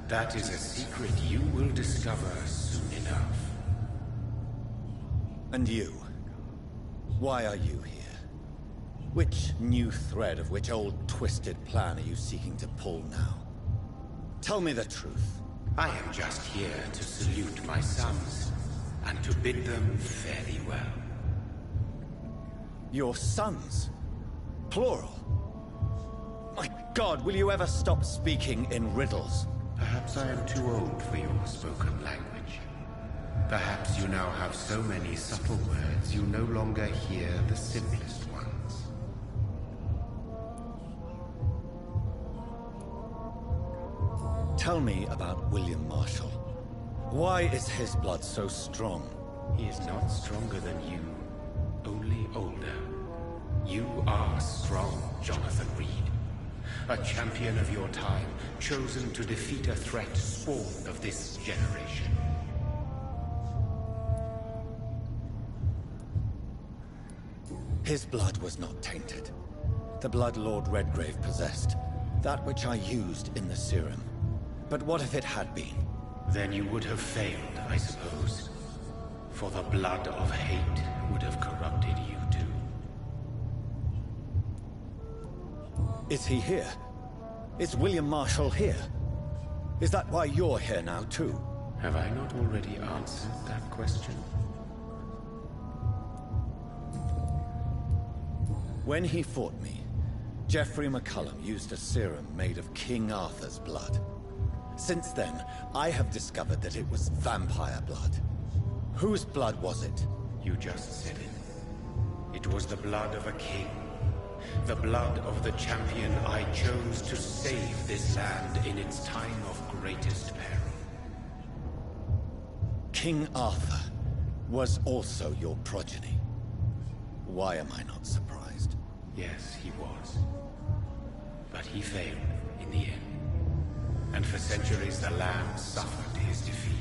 That is a secret you will discover soon enough. And you? Why are you here? Which new thread of which old twisted plan are you seeking to pull now? Tell me the truth. I am just here to salute my sons, and to bid them fare thee well. Your sons? Plural? My God, will you ever stop speaking in riddles? Perhaps I am too old for your spoken language. Perhaps you now have so many subtle words you no longer hear the simplest ones. Tell me about William Marshall. Why is his blood so strong? He is not stronger than you, only older. You are strong, Jonathan Reed. A champion of your time, chosen to defeat a threat spawned of this generation. His blood was not tainted. The blood Lord Redgrave possessed. That which I used in the serum. But what if it had been? Then you would have failed, I suppose. For the blood of hate would have corrupted you too. Is he here? Is William Marshall here? Is that why you're here now too? Have I not already answered that question? When he fought me, Geoffrey McCullum used a serum made of King Arthur's blood. Since then, I have discovered that it was vampire blood. Whose blood was it? You just said it. It was the blood of a king. The blood of the champion I chose to save this land in its time of greatest peril. King Arthur was also your progeny. Why am I not surprised? Yes, he was. But he failed in the end. And for centuries the land suffered his defeat.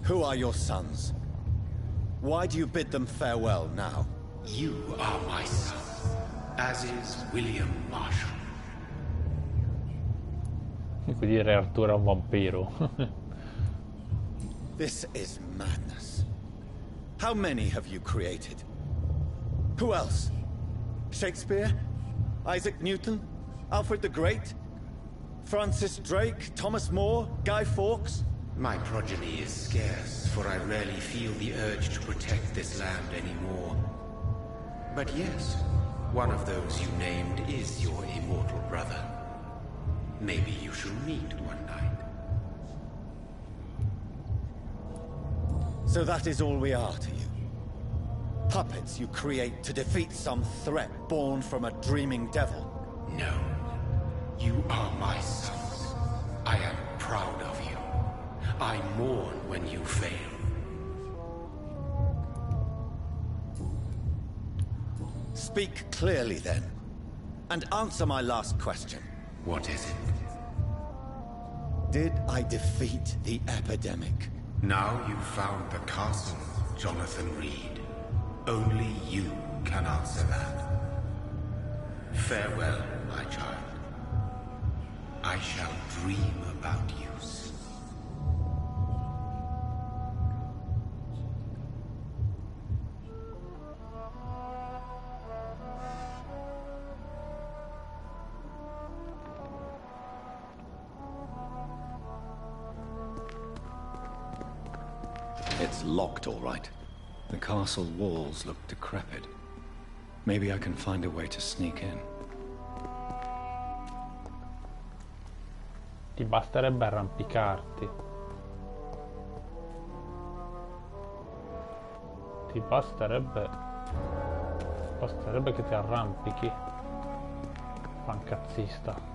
Who are your sons? Why do you bid them farewell now? You are my son, as is William Marshall. Quindi Re Arturo è un vampiro. This is madness. How many have you created? Who else? Shakespeare? Isaac Newton? Alfred the Great? Francis Drake? Thomas More? Guy Fawkes? My progeny is scarce, for I rarely feel the urge to protect this land anymore. But yes, one of those you named is your immortal brother. Maybe you shall meet one night. So that is all we are to you? Puppets you create to defeat some threat born from a dreaming devil? No. You are my sons. I am proud of you. I mourn when you fail. Speak clearly then, and answer my last question. What is it? Did I defeat the epidemic? Now you've found the castle, Jonathan Reed. Only you can answer that. Farewell, my child. I shall dream about you soon. It's locked, all right. The castle walls look decrepit. Maybe I can find a way to sneak in. Ti basterebbe arrampicarti. Ti basterebbe che ti arrampichi. Fancazzista.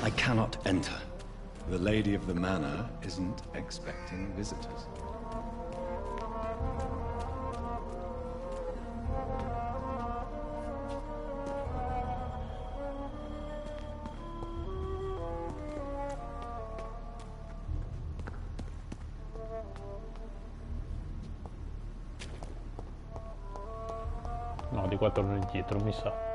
I cannot enter. The lady of the manor isn't expecting visitors. No, di qua torno indietro, mi sa.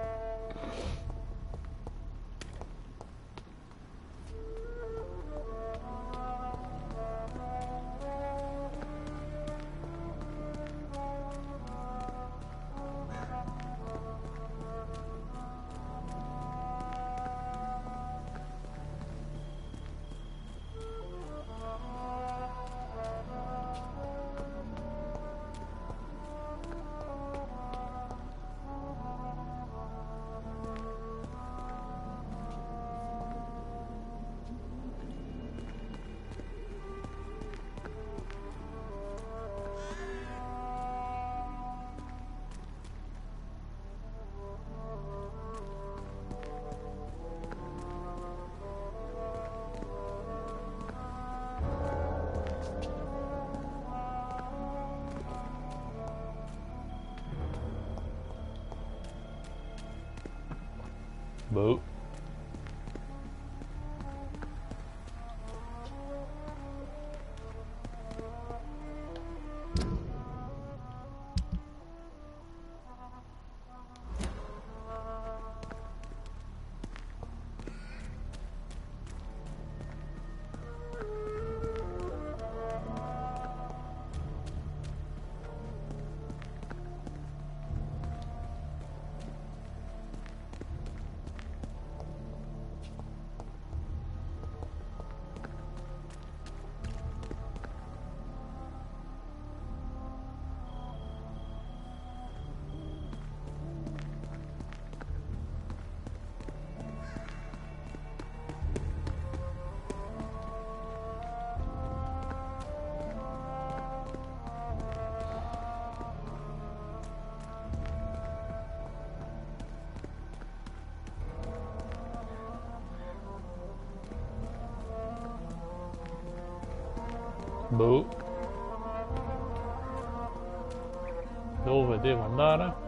Boh. Boh. Dove devo andare?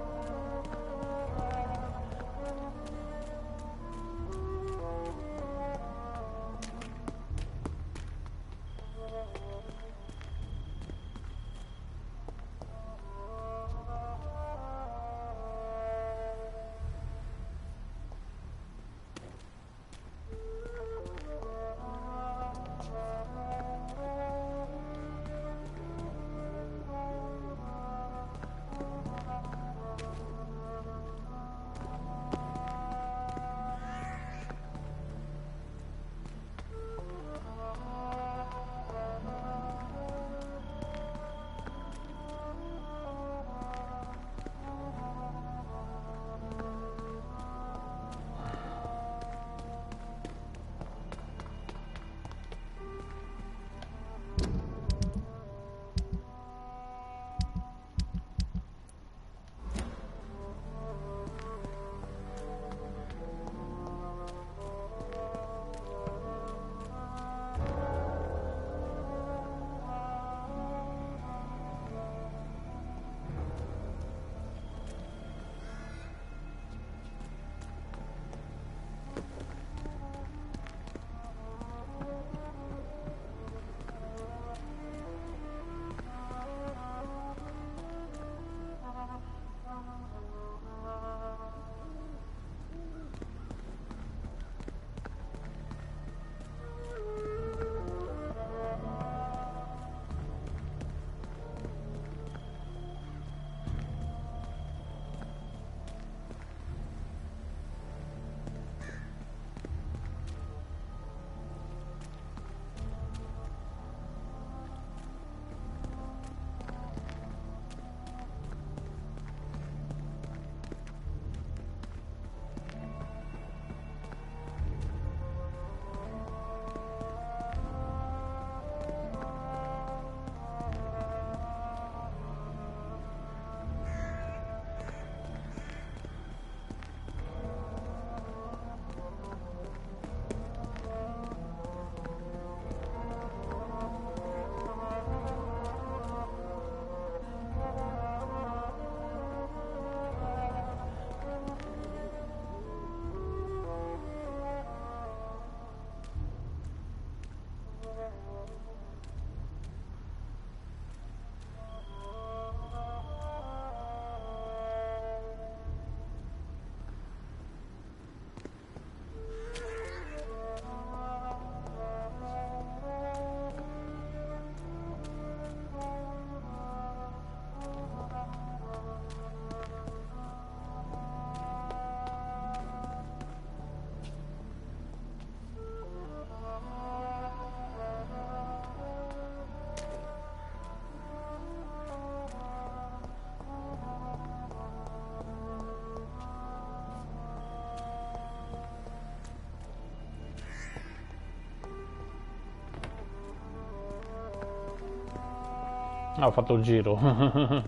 Ah, ho fatto il giro.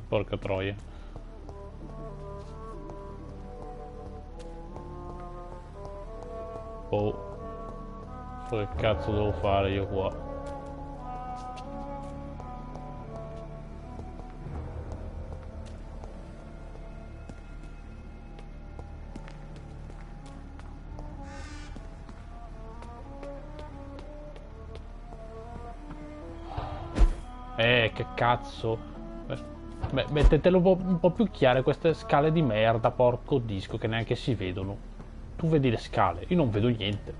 Porca troia. Oh. So che cazzo devo fare io qua? Che cazzo. Beh, mettetelo un po' più chiare queste scale di merda, porco disco, che neanche si vedono. Tu vedi le scale, io non vedo niente.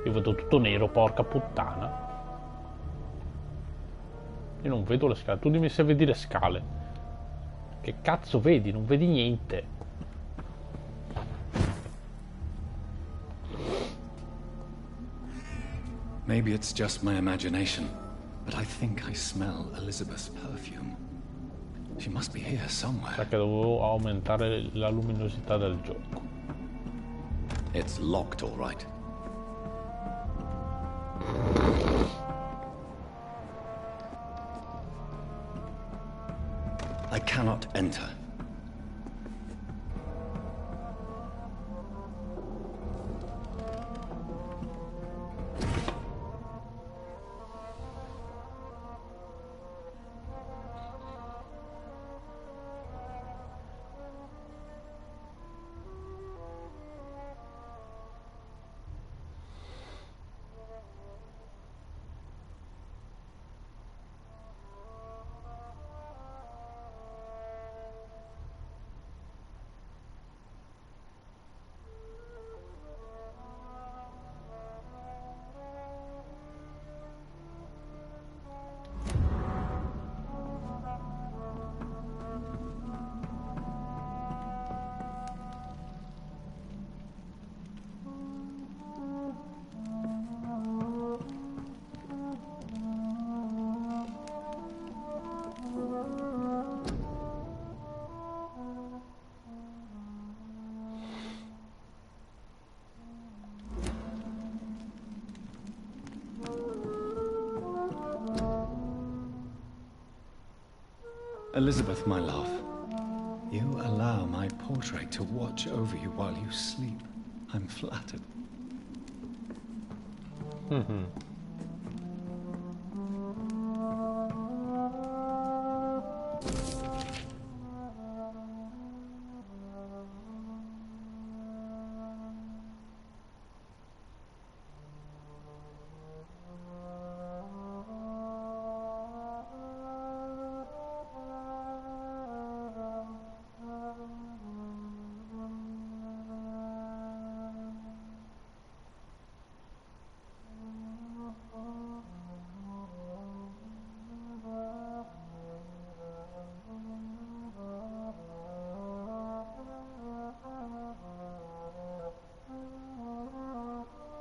Io vedo tutto nero, porca puttana. Io non vedo le scale, tu dimmi se vedi le scale. Che cazzo vedi? Non vedi niente. Maybe it's just my imagination, but I think I smell Elizabeth's perfume. She must be here somewhere. Sa che dovevo aumentare la luminosità del gioco. It's locked, all right. I cannot enter. Elizabeth, my love, you allow my portrait to watch over you while you sleep. I'm flattered.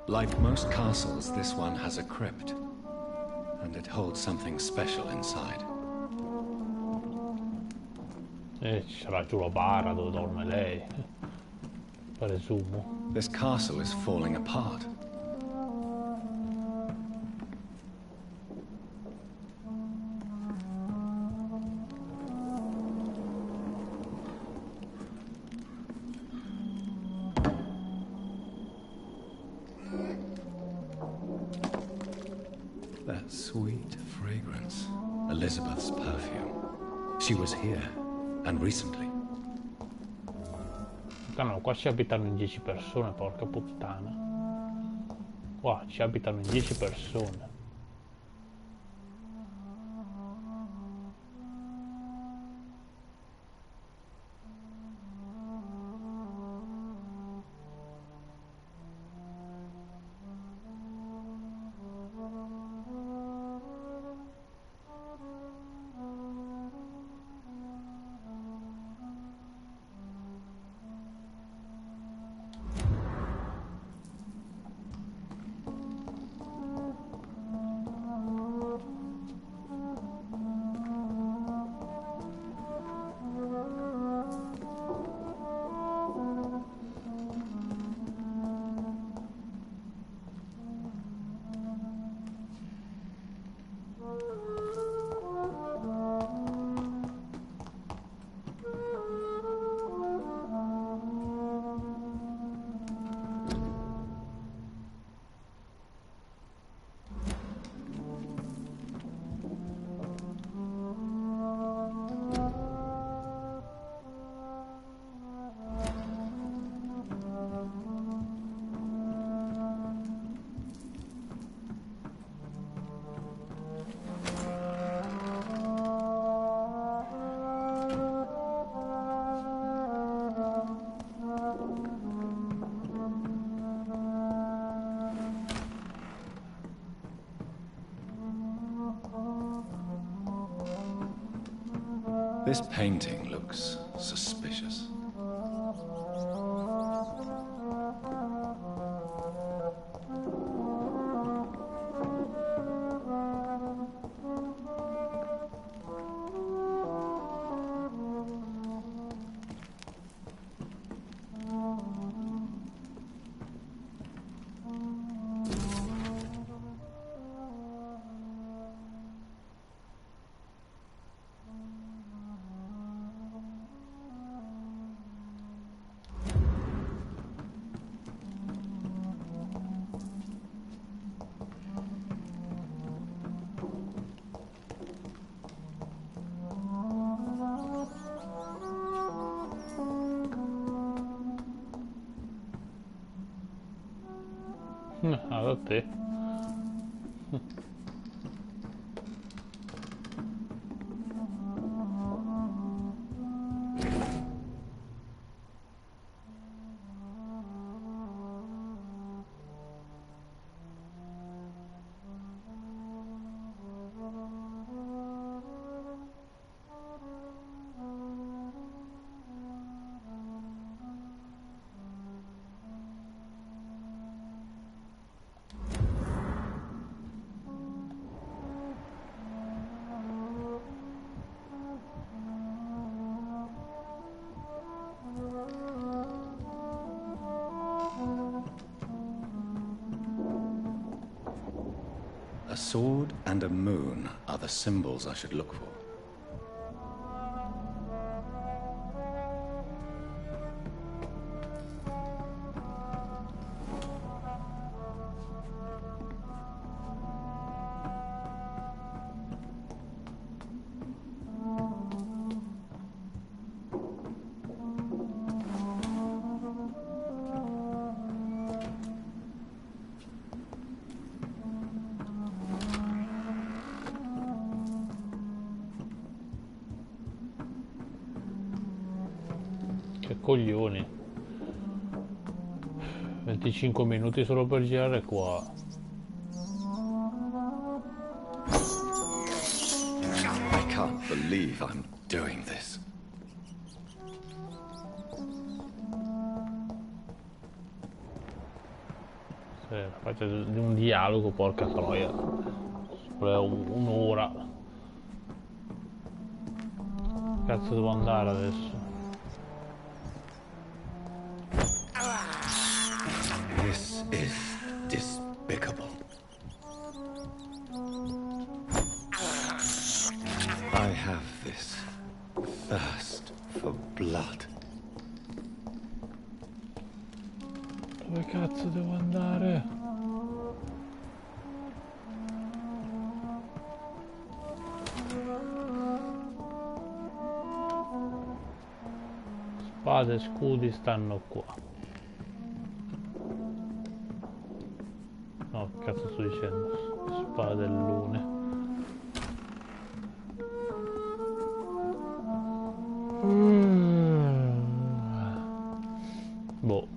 Like most castles, this one has a crypt, and it holds something special inside. Ci sarà giù la bara dove dorme lei, presumo. This castle is falling apart. That sweet fragrance. Elizabeth's perfume. She was here, and recently. No, qua ci abitano in 10 persone, porca puttana. Qua ci abitano in 10 persone. This painting looks suspicious. Da te. A sword and a moon are the symbols I should look for. Che coglioni. 25 minuti solo per girare qua. I can't believe I'm doing this. Faccio di un dialogo, porca troia. Un'ora. Cazzo devo andare adesso? This is despicable. I have this thirst for blood. Dove cazzo devo andare? Spade e scudi stanno qua. No, che cazzo sto dicendo? Spade e lune. Boh,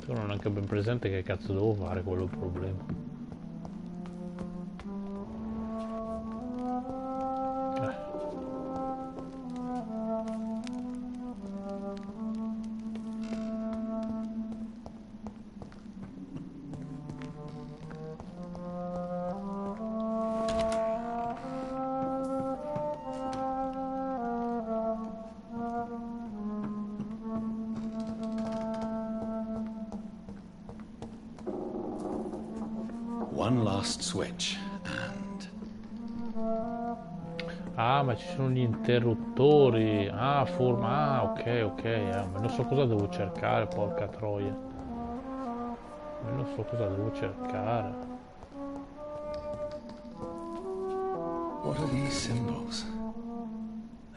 non ho neanche ben presente che cazzo devo fare, quello è il problema. One last switch and... Ah, ma ci sono gli interruttori. Ah, forma. Ah, ok. Ma non so cosa devo cercare, porca troia. Ma non so cosa devo cercare. What are these symbols?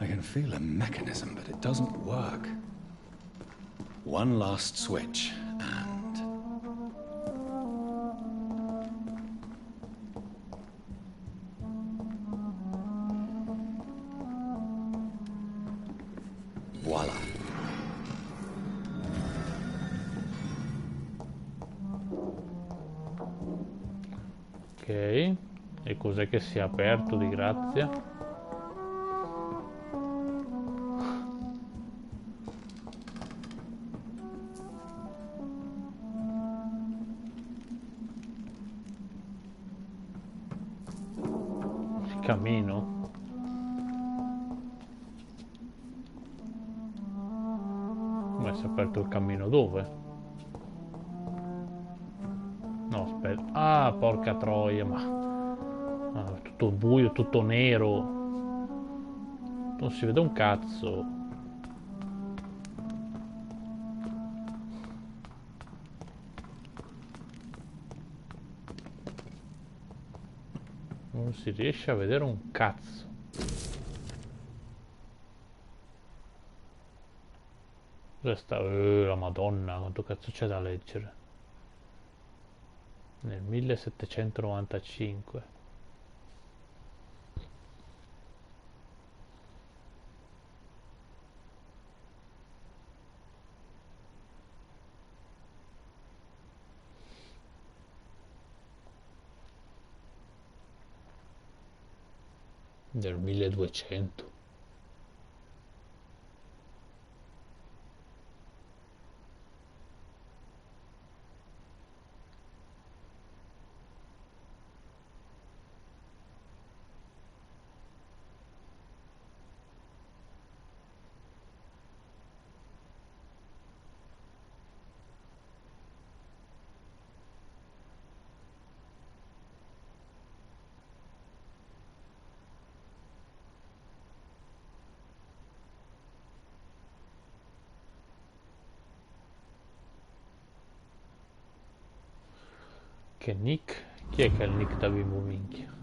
I can feel a mechanism, but it doesn't work. One last switch and... Voila. Ok, e cos'è che si è aperto di grazia? cammino? Come si è aperto il cammino dove? No, aspetta. Ah, porca troia, ma... Ah, tutto buio, tutto nero. Non si vede un cazzo. Non si riesce a vedere un cazzo. Dove sta? La Madonna, quanto cazzo c'è da leggere? Nel 1795. Del 1200. Che nick? Chi è che ha il nick da bimbo minchia?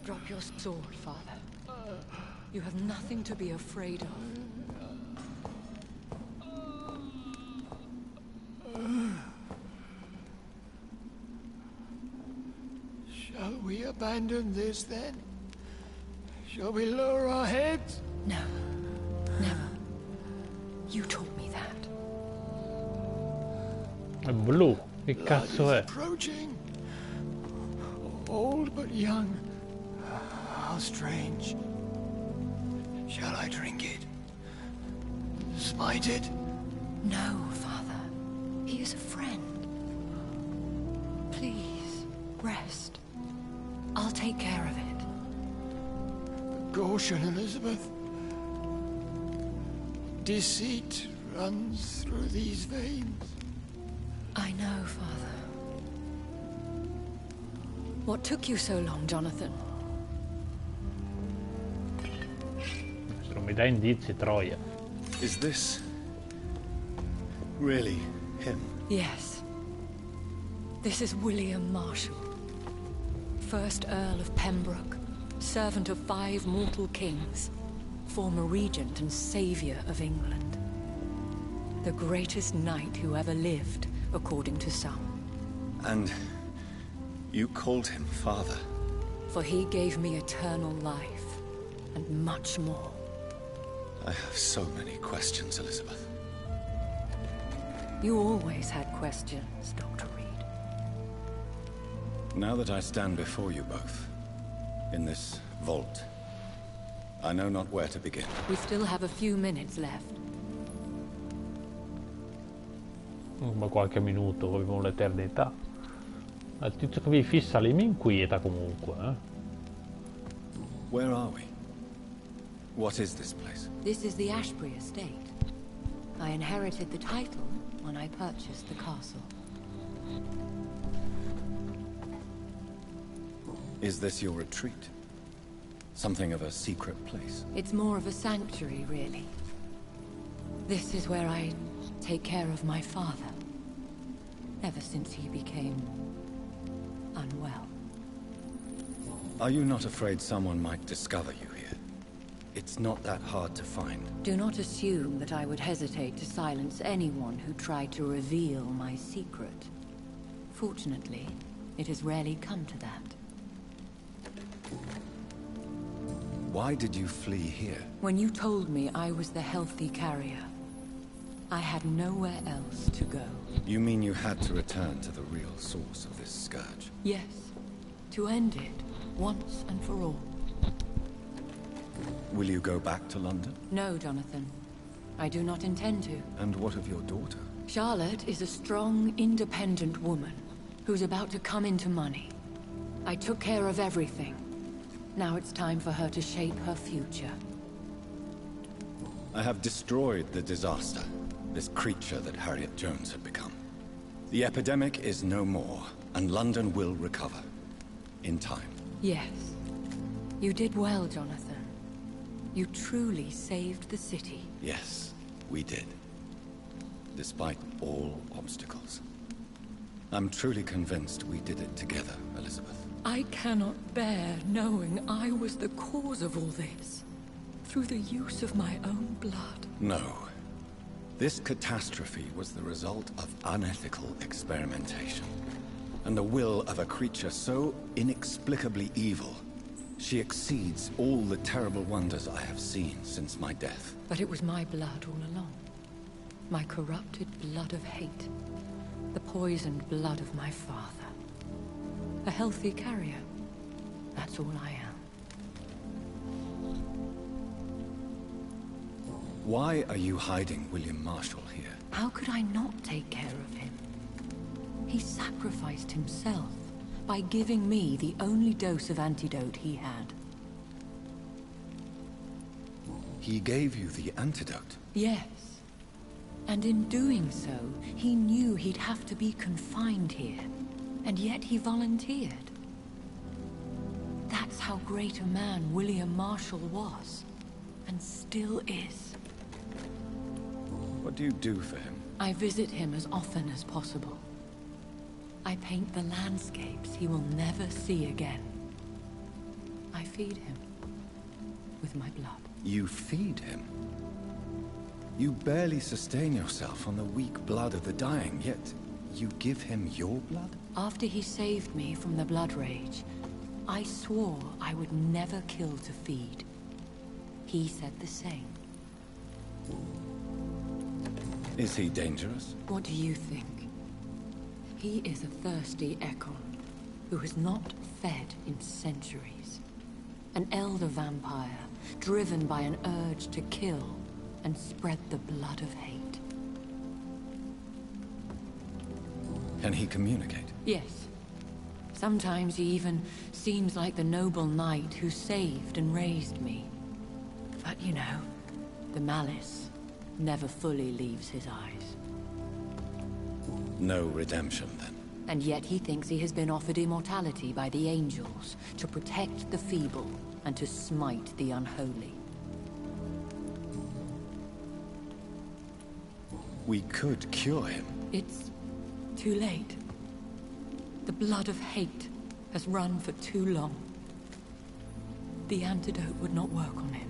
Drop your sword, Father. You have nothing to be afraid of. Shall we abandon this then? Shall we lower our heads? No. Never. You taught me that. È blu. Che cazzo è? Approaching. Old but young. How strange. Shall I drink it? Smite it? No, Father. He is a friend. Please, rest. I'll take care of it. Caution, Elizabeth. Deceit runs through these veins. I know, Father. What took you so long, Jonathan? Se non mi dai indizi, troia. Is this really him? Yes. This is William Marshall, 1st Earl of Pembroke, servant of 5 mortal kings, former regent and saviour of England. The greatest knight who ever lived, according to some. And you called him father? For he gave me eternal life, and much more. I have so many questions, Elizabeth. You always had questions, Dr. Reed. Now that I stand before you both, in this vault, I know not where to begin. We still have a few minutes left. Ma qualche minuto, avevo l'eternità. Il tizio che vi fissa lì mi inquieta comunque, eh? Where are we? What is this place? This is the Ashbury estate. I inherited the title when I purchased the castle. Is this your retreat? Something of a secret place? It's more of a sanctuary, really. This is where I take care of my father. Ever since he became unwell. Are you not afraid someone might discover you here? It's not that hard to find. Do not assume that I would hesitate to silence anyone who tried to reveal my secret. Fortunately, It has rarely come to that. Why did you flee here? When you told me I was the healthy carrier, I had nowhere else to go. You mean you had to return to the real source of this scourge? Yes, to end it, once and for all. Will you go back to London? No, Jonathan. I do not intend to. And what of your daughter? Charlotte is a strong, independent woman who's about to come into money. I took care of everything. Now it's time for her to shape her future. I have destroyed the disaster, this creature that Harriet Jones had become. The epidemic is no more, and London will recover. In time. Yes. You did well, Jonathan. You truly saved the city. Yes, we did. Despite all obstacles. I'm truly convinced we did it together, Elizabeth. I cannot bear knowing I was the cause of all this. Through the use of my own blood. No. This catastrophe was the result of unethical experimentation. And the will of a creature so inexplicably evil. She exceeds all the terrible wonders I have seen since my death. But it was my blood all along. My corrupted blood of hate. The poisoned blood of my father. A healthy carrier. That's all I am. Why are you hiding William Marshall here? How could I not take care of him? He sacrificed himself by giving me the only dose of antidote he had. He gave you the antidote? Yes. And in doing so, he knew he'd have to be confined here. And yet he volunteered. That's how great a man William Marshall was. And still is. What do you do for him? I visit him as often as possible. I paint the landscapes he will never see again. I feed him with my blood. You feed him? You barely sustain yourself on the weak blood of the dying, yet you give him your blood? After he saved me from the blood rage, I swore I would never kill to feed. He said the same. Is he dangerous? What do you think? He is a thirsty Ekon, who has not fed in centuries. An elder vampire, driven by an urge to kill and spread the blood of hate. Can he communicate? Yes. Sometimes he even seems like the noble knight who saved and raised me. But you know, the malice never fully leaves his eyes. No redemption, then. And yet he thinks he has been offered immortality by the angels to protect the feeble and to smite the unholy. We could cure him. It's too late. The blood of hate has run for too long. The antidote would not work on him.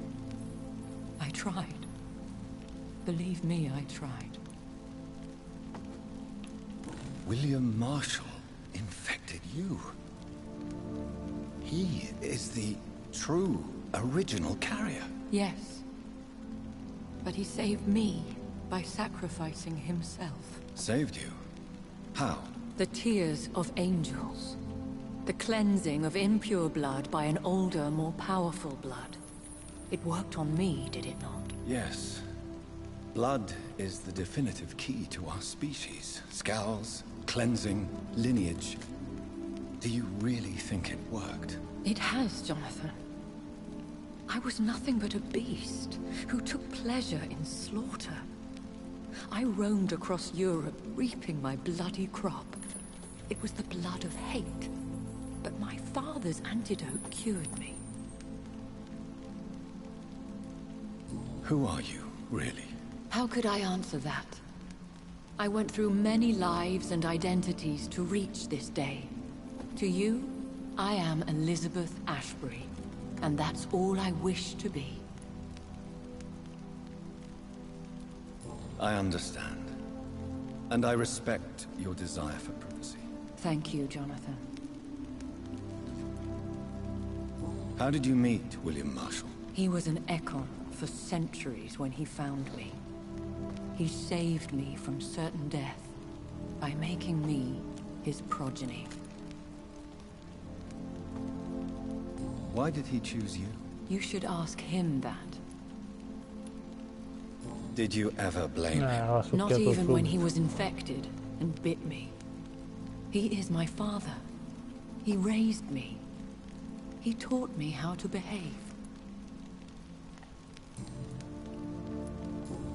I tried. Believe me, I tried. William Marshall infected you. He is the true, original carrier. Yes. But he saved me by sacrificing himself. Saved you? How? The tears of angels. The cleansing of impure blood by an older, more powerful blood. It worked on me, did it not? Yes. Blood is the definitive key to our species. Scowls, cleansing, lineage. Do you really think it worked? It has, Jonathan. I was nothing but a beast who took pleasure in slaughter. I roamed across Europe, reaping my bloody crop. It was the blood of hate. But my father's antidote cured me. Who are you, really? How could I answer that? I went through many lives and identities to reach this day. To you, I am Elizabeth Ashbury, and that's all I wish to be. I understand. And I respect your desire for privacy. Thank you, Jonathan. How did you meet William Marshall? He was an Ekon for centuries when he found me. He saved me from certain death by making me his progeny. Why did he choose you? You should ask him that. Did you ever blame him? Not even when he was infected and bit me. He is my father. He raised me. He taught me how to behave.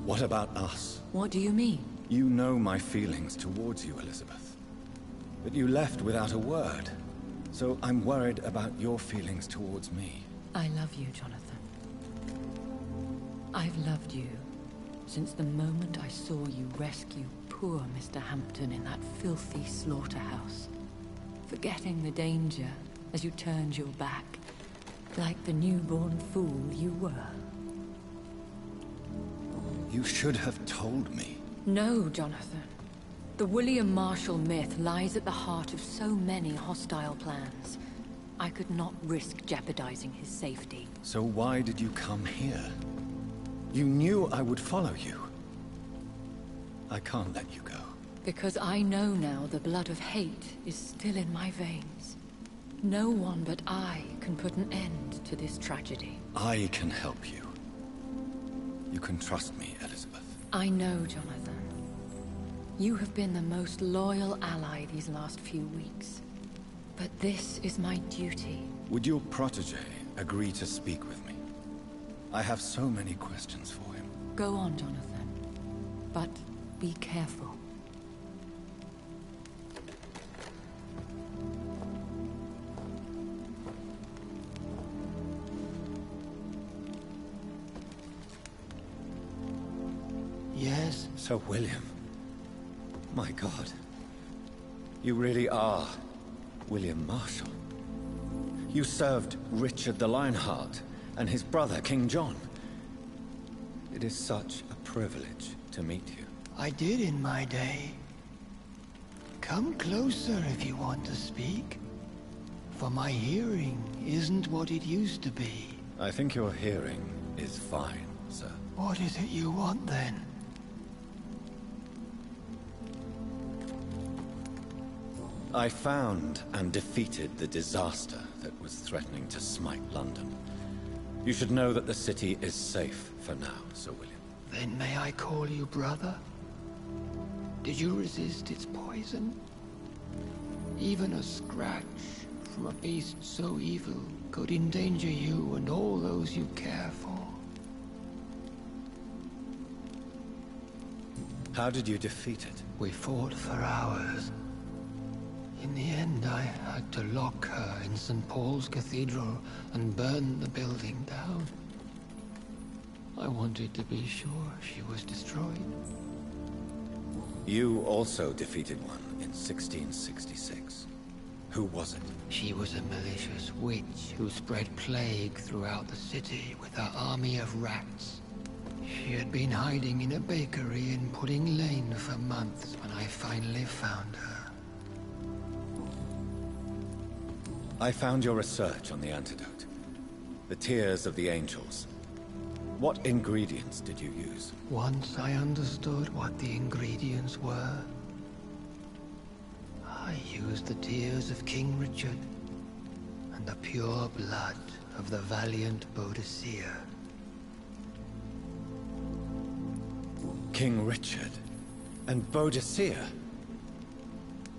What about us? What do you mean? You know my feelings towards you, Elizabeth. But you left without a word. So I'm worried about your feelings towards me. I love you, Jonathan. I've loved you since the moment I saw you rescue poor Mr. Hampton in that filthy slaughterhouse. Forgetting the danger as you turned your back, like the newborn fool you were. You should have told me. No, Jonathan. The William Marshall myth lies at the heart of so many hostile plans. I could not risk jeopardizing his safety. So why did you come here? You knew I would follow you. I can't let you go. Because I know now the blood of hate is still in my veins. No one but I can put an end to this tragedy. I can help you. You can trust me, Elizabeth. I know, Jonathan. You have been the most loyal ally these last few weeks. But this is my duty. Would your protege agree to speak with me? I have so many questions for him. Go on, Jonathan. But be careful. Yes? Sir William. My God. You really are William Marshall. You served Richard the Lionheart and his brother, King John. It is such a privilege to meet you. I did in my day. Come closer if you want to speak. For my hearing isn't what it used to be. I think your hearing is fine, sir. What is it you want then? I found and defeated the disaster that was threatening to smite London. You should know that the city is safe for now, Sir William. Then may I call you brother? Did you resist its poison? Even a scratch from a beast so evil could endanger you and all those you care for. How did you defeat it? We fought for hours. In the end, I had to lock her in St. Paul's Cathedral and burn the building down. I wanted to be sure she was destroyed. You also defeated one in 1666. Who was it? She was a malicious witch who spread plague throughout the city with her army of rats. She had been hiding in a bakery in Pudding Lane for months when I finally found her. I found your research on the antidote. The Tears of the Angels. What ingredients did you use? Once I understood what the ingredients were, I used the tears of King Richard and the pure blood of the valiant Boadicea. King Richard and Boadicea?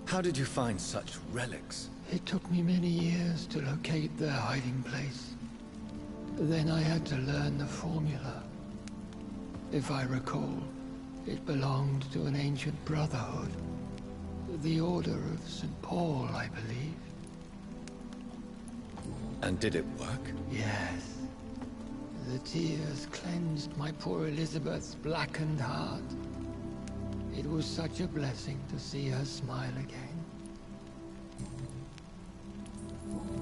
How did you find such relics? It took me many years to locate their hiding place. Then I had to learn the formula. If I recall, it belonged to an ancient brotherhood. The Order of St. Paul, I believe. And did it work? Yes. The tears cleansed my poor Elizabeth's blackened heart. It was such a blessing to see her smile again.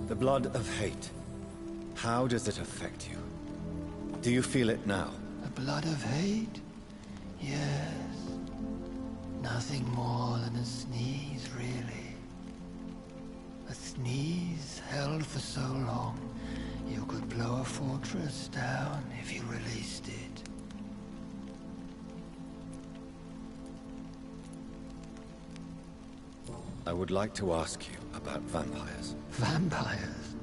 The blood of hate. How does it affect you? Do you feel it now? The blood of hate? Yes. Nothing more than a sneeze, really. A sneeze held for so long, you could blow a fortress down if you released it. I would like to ask you about vampires. Vampires?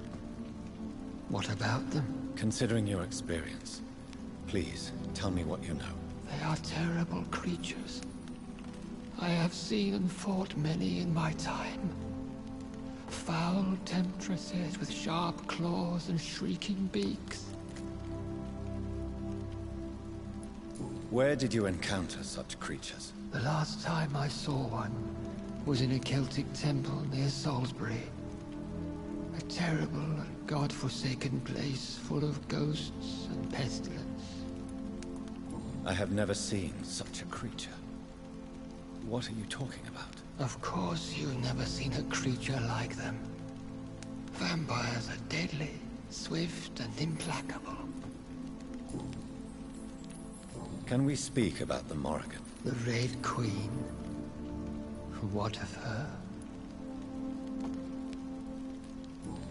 What about them? Considering your experience, please tell me what you know. They are terrible creatures. I have seen and fought many in my time. Foul temptresses with sharp claws and shrieking beaks. Where did you encounter such creatures? The last time I saw one was in a Celtic temple near Salisbury. A terrible and god-forsaken place full of ghosts and pestilence. I have never seen such a creature. What are you talking about? Of course you've never seen a creature like them. Vampires are deadly, swift and implacable. Can we speak about the Morrigan? The Red Queen. What of her?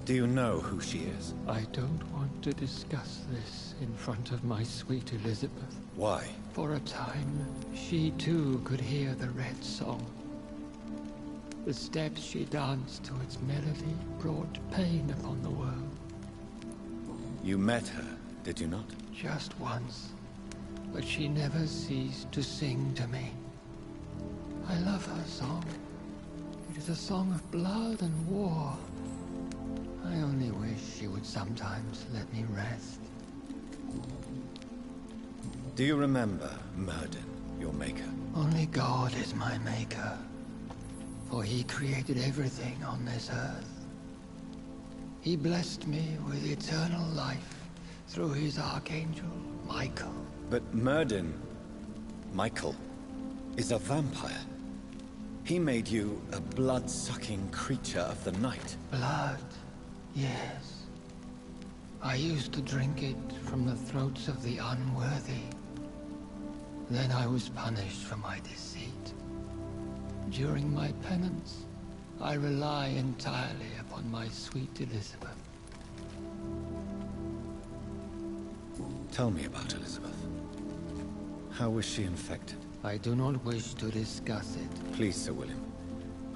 Do you know who she is? I don't want to discuss this in front of my sweet Elizabeth. Why? For a time, she too could hear the Red Song. The steps she danced to its melody brought pain upon the world. You met her, did you not? Just once, but she never ceased to sing to me. I love her song. It is a song of blood and war. I only wish she would sometimes let me rest. Do you remember Myrddin, your maker? Only God is my maker, for he created everything on this earth. He blessed me with eternal life through his archangel, Michael. But Myrddin, Michael, is a vampire. He made you a blood-sucking creature of the night. Blood, yes. I used to drink it from the throats of the unworthy. Then I was punished for my deceit. During my penance, I rely entirely upon my sweet Elizabeth. Tell me about Elizabeth. How was she infected? I do not wish to discuss it. Please, Sir William.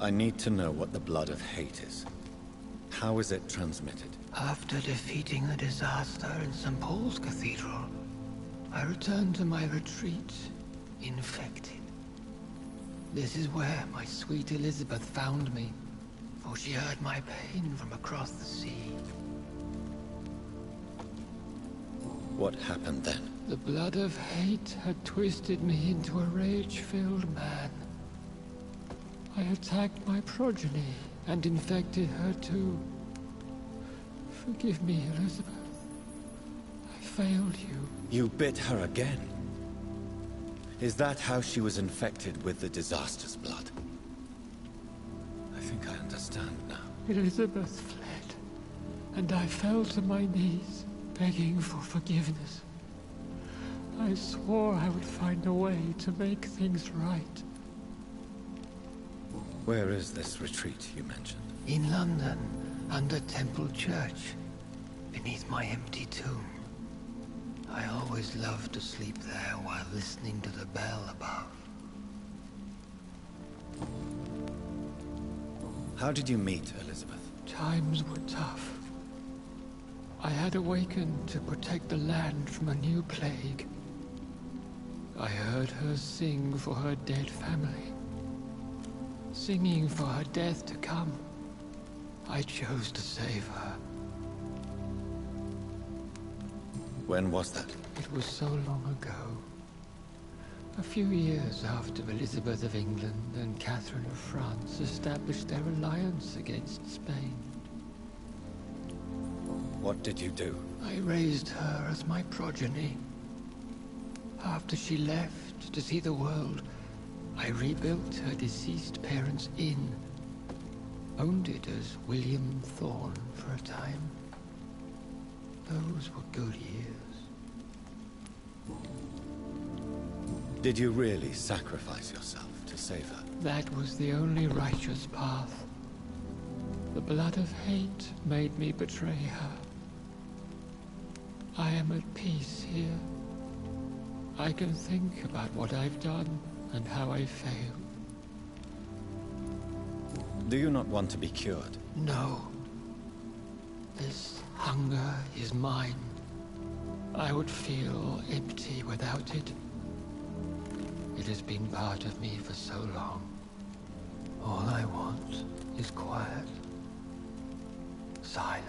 I need to know what the blood of hate is. How is it transmitted? After defeating a disaster in St. Paul's Cathedral, I returned to my retreat, infected. This is where my sweet Elizabeth found me, for she heard my pain from across the sea. What happened then? The blood of hate had twisted me into a rage-filled man. I attacked my progeny and infected her too. Forgive me, Elizabeth. I failed you. You bit her again? Is that how she was infected with the disaster's blood? I think I understand now. Elizabeth fled, and I fell to my knees, begging for forgiveness. I swore I would find a way to make things right. Where is this retreat you mentioned? In London, under Temple Church, beneath my empty tomb. I always loved to sleep there while listening to the bell above. How did you meet Elizabeth? Times were tough. I had awakened to protect the land from a new plague. I heard her sing for her dead family. Singing for her death to come. I chose to save her. When was that? It was so long ago. A few years after Elizabeth of England and Catherine of France established their alliance against Spain. What did you do? I raised her as my progeny. After she left to see the world, I rebuilt her deceased parents' inn. Owned it as William Thorne for a time. Those were good years. Did you really sacrifice yourself to save her. That was the only righteous path. The blood of hate made me betray her. I am at peace here. I can think about what I've done and how I failed. Do you not want to be cured? No. This hunger is mine. I would feel empty without it. It has been part of me for so long. All I want is quiet. Silence.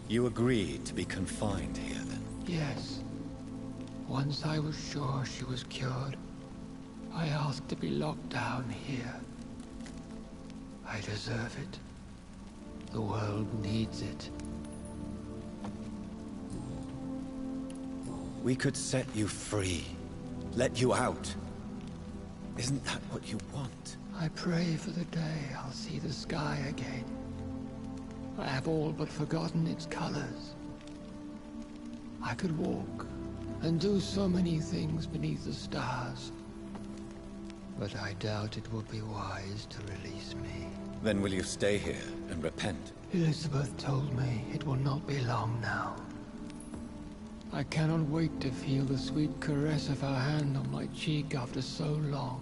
You agreed to be confined here, then? Yes. Once I was sure she was cured, I asked to be locked down here. I deserve it. The world needs it. We could set you free. Let you out. Isn't that what you want? I pray for the day I'll see the sky again. I have all but forgotten its colors. I could walk and do so many things beneath the stars. But I doubt it would be wise to release me. Then will you stay here and repent? Elizabeth told me it will not be long now. I cannot wait to feel the sweet caress of her hand on my cheek after so long,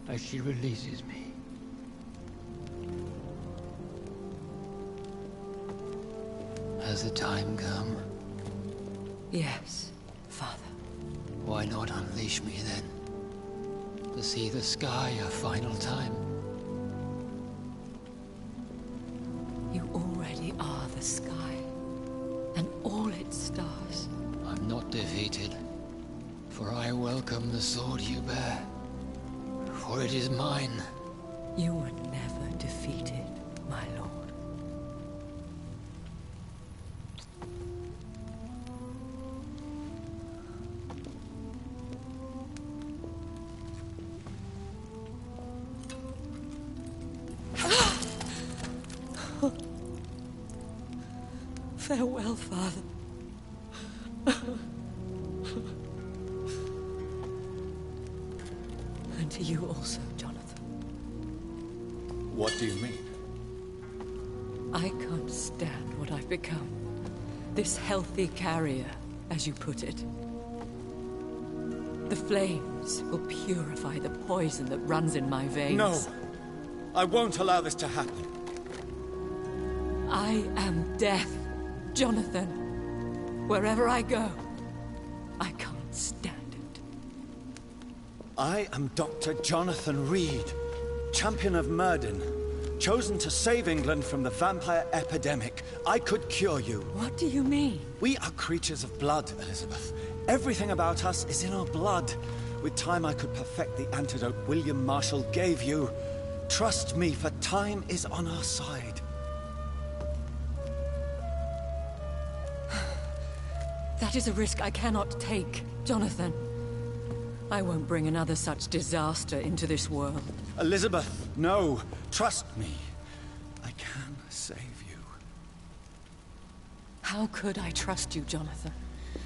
as she releases me. Has the time come? Yes, Father. Why not unleash me then? To see the sky a final time? You already are the sky, and all its stars. I'm not defeated, for I welcome the sword you bear, for it is mine. You were never defeated, my lord. Farewell, Father. And to you also, Jonathan. What do you mean? I can't stand what I've become. This healthy carrier, as you put it. The flames will purify the poison that runs in my veins. No! I won't allow this to happen. I am death, Jonathan. Wherever I go, I can't stand it. I am Dr. Jonathan Reed, champion of Myrddin, chosen to save England from the vampire epidemic. I could cure you. What do you mean? We are creatures of blood, Elizabeth. Everything about us is in our blood. With time, I could perfect the antidote William Marshall gave you. Trust me, for time is on our side. That is a risk I cannot take, Jonathan. I won't bring another such disaster into this world. Elizabeth, no. Trust me. I can save you. How could I trust you, Jonathan?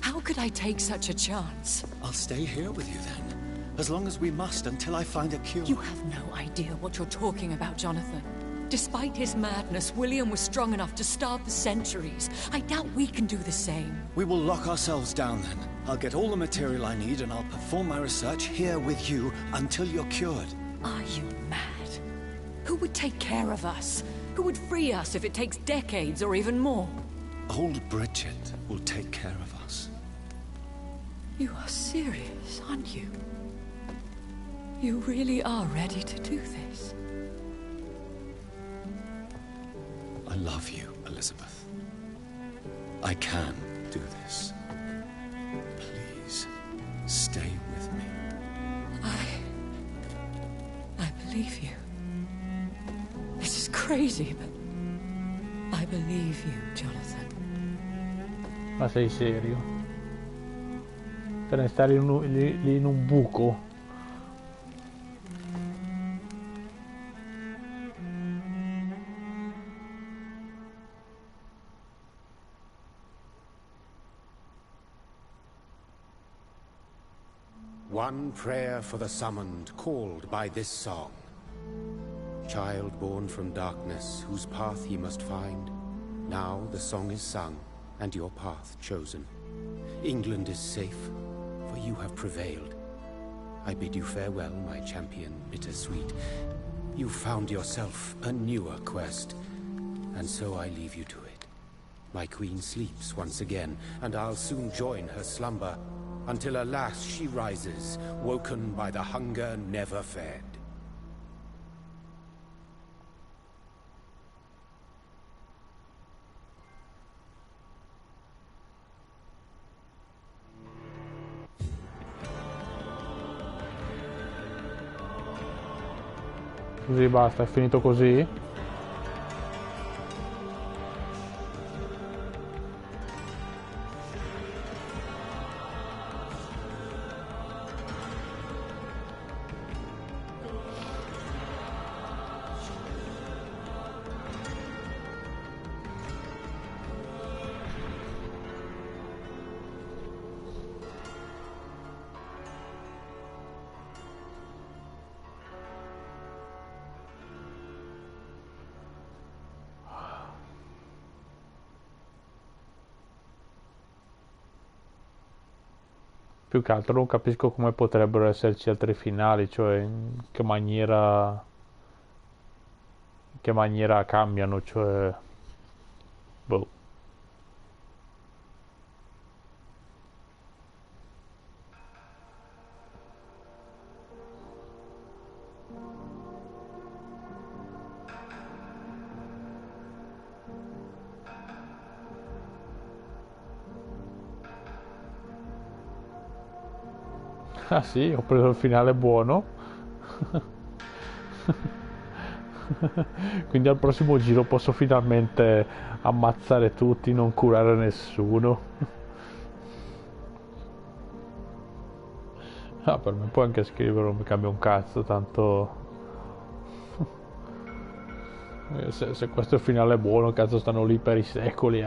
How could I take such a chance? I'll stay here with you then. As long as we must, until I find a cure. You have no idea what you're talking about, Jonathan. Despite his madness, William was strong enough to start the centuries. I doubt we can do the same. We will lock ourselves down then. I'll get all the material I need and I'll perform my research here with you until you're cured. Are you mad? Who would take care of us? Who would free us if it takes decades or even more? Old Bridget will take care of us. You are serious, aren't you? You really are ready to do this? I love you, Elizabeth. I can do this. Please, stay with me. I believe you. This is crazy, but I believe you, Jonathan. Ma sei serio? Per ne stare lì in un buco? One prayer for the summoned, called by this song. Child born from darkness, whose path ye must find. Now the song is sung, and your path chosen. England is safe, for you have prevailed. I bid you farewell, my champion, bittersweet. You found yourself a newer quest, and so I leave you to it. My queen sleeps once again, and I'll soon join her slumber, until alas she rises, woken by the hunger never fed. Così basta, è finito così? Più che altro non capisco come potrebbero esserci altri finali, cioè in che maniera cambiano, cioè boh. Ah sì, ho preso il finale buono. Quindi al prossimo giro posso finalmente ammazzare tutti, non curare nessuno. Ah, per me puoi anche scriverlo, mi cambia un cazzo, tanto... Se questo è il finale buono, cazzo, stanno lì per i secoli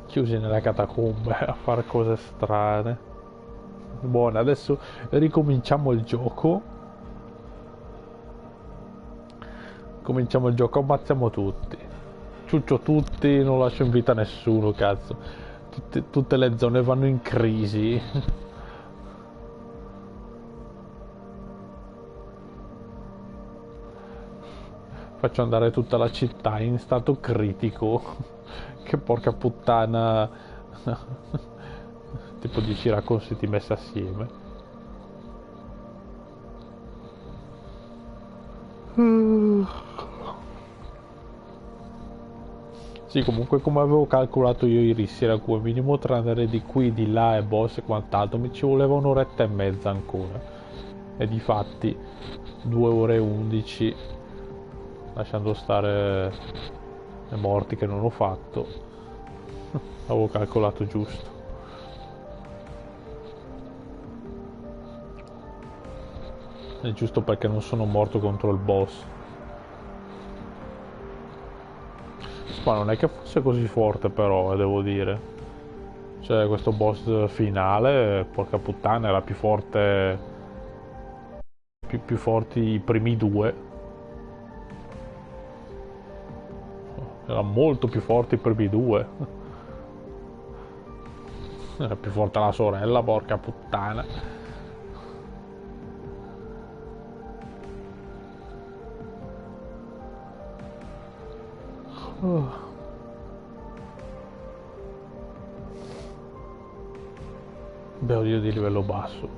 chiusi nelle catacombe a fare cose strane. Buono, adesso ricominciamo il gioco. Cominciamo il gioco, ammazziamo tutti. Ciuccio tutti, non lascio in vita nessuno, cazzo. Tutte le zone vanno in crisi. Faccio andare tutta la città in stato critico. Che porca puttana. Tipo 10 racconti messi assieme. Sì, comunque come avevo calcolato io ieri sera, come minimo tra andare di qui, di là e boss e quant'altro, mi ci voleva un'oretta e mezza ancora. E difatti 2 ore e 11, lasciando stare le morti che non ho fatto, avevo calcolato giusto. È giusto perché non sono morto contro il boss. Ma non è che fosse così forte però, devo dire. Cioè questo boss finale, porca puttana, era più forte. Più forti i primi due. Era molto più forte i primi due. Era più forte la sorella, porca puttana. Beh, odio di livello basso.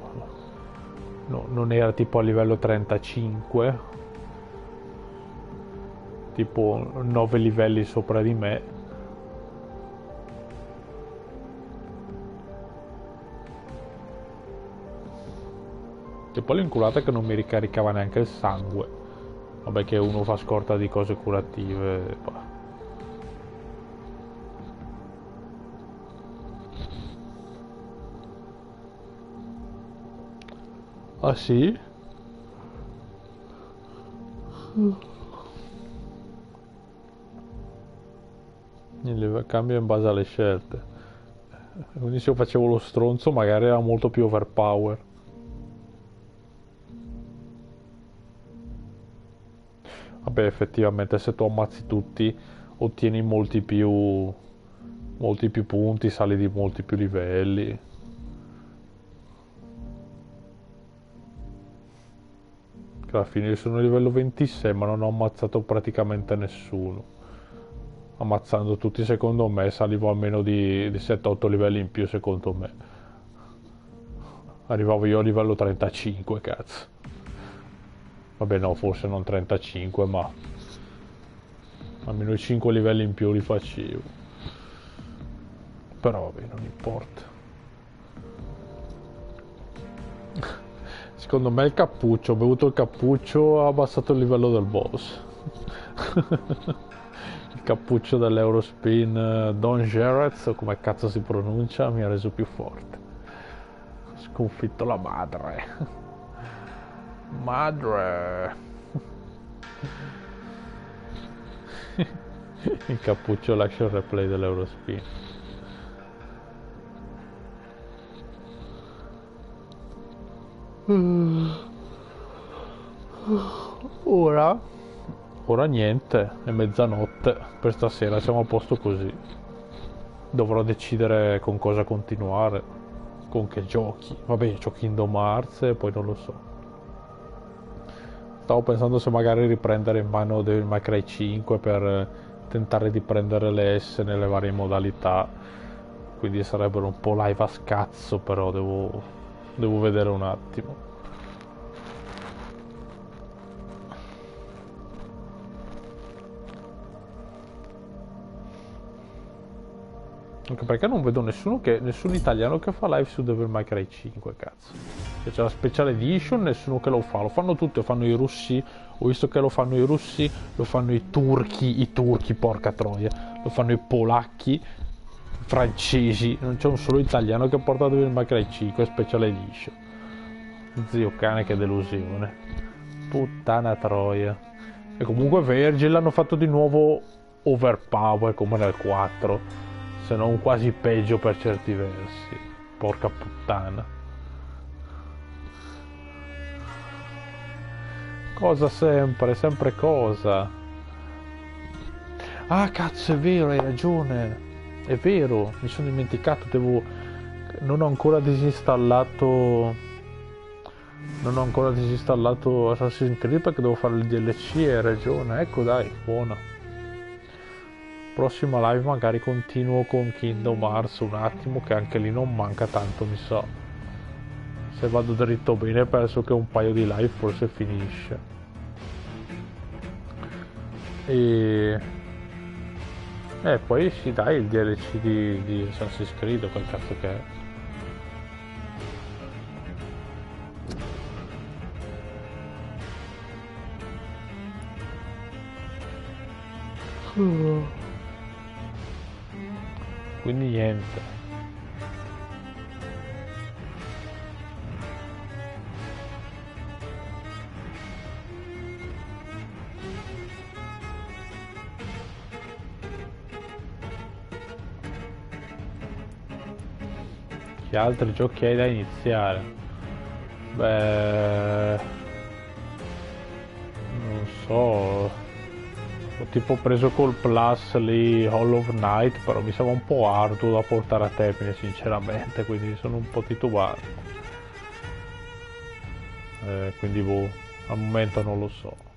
No, non era tipo a livello 35, tipo 9 livelli sopra di me. Tipo l'inculata che non mi ricaricava neanche il sangue. Vabbè, che uno fa scorta di cose curative. Ah sì? Il cambio in base alle scelte. Quindi se io facevo lo stronzo magari era molto più overpower. Vabbè, effettivamente se tu ammazzi tutti ottieni molti più punti, sali di molti più livelli. Che alla fine io sono a livello 26 ma non ho ammazzato praticamente nessuno. Ammazzando tutti secondo me salivo almeno di 7-8 livelli in più secondo me. Arrivavo io a livello 35, cazzo. Vabbè no, forse non 35 ma almeno 5 livelli in più li facevo. Però vabbè, non importa. Secondo me il cappuccio, ho bevuto il cappuccio, ha abbassato il livello del boss. Il cappuccio dell'Eurospin Don Gerez, o come cazzo si pronuncia, mi ha reso più forte. Ho sconfitto la madre. Madre. Il cappuccio lascia il replay dell'Eurospin. Ora niente, è mezzanotte, per stasera siamo a posto così. Dovrò decidere con cosa continuare, con che giochi. Vabbè, giochi Kingdom Hearts e poi non lo so. Stavo pensando se magari riprendere in mano Devil May Cry 5 per tentare di prendere le S nelle varie modalità. Quindi sarebbero un po' live a scazzo, però devo vedere un attimo. Anche perché non vedo nessun italiano che fa live su Devil May Cry 5, cazzo. Se c'è la special edition, nessuno che lo fa. Lo fanno tutti, lo fanno i russi. Ho visto che lo fanno i russi, lo fanno i turchi, porca troia. Lo fanno i polacchi, i francesi. Non c'è un solo italiano che porta Devil May Cry 5 special edition. Zio cane, che delusione. Puttana troia. E comunque Virgil l'hanno fatto di nuovo overpower come nel 4. Se non quasi peggio per certi versi. Porca puttana. Cosa sempre cosa. Ah cazzo, è vero, hai ragione. È vero, mi sono dimenticato, non ho ancora disinstallato Assassin's Creed perché devo fare il DLC, hai ragione. Ecco dai, buona. Prossima live magari continuo con Kingdom Hearts un attimo, che anche lì non manca tanto, mi sa. Se vado dritto bene penso che un paio di live forse finisce. E poi sì dai, il DLC di Assassin's Creed, quel cazzo che è. Quindi niente. Che altri giochi hai da iniziare? Beh, non so. Ho tipo preso col plus lì Hollow Knight, però mi sembra un po' arduo da portare a termine sinceramente, quindi sono un po' titubato. Quindi boh, al momento non lo so.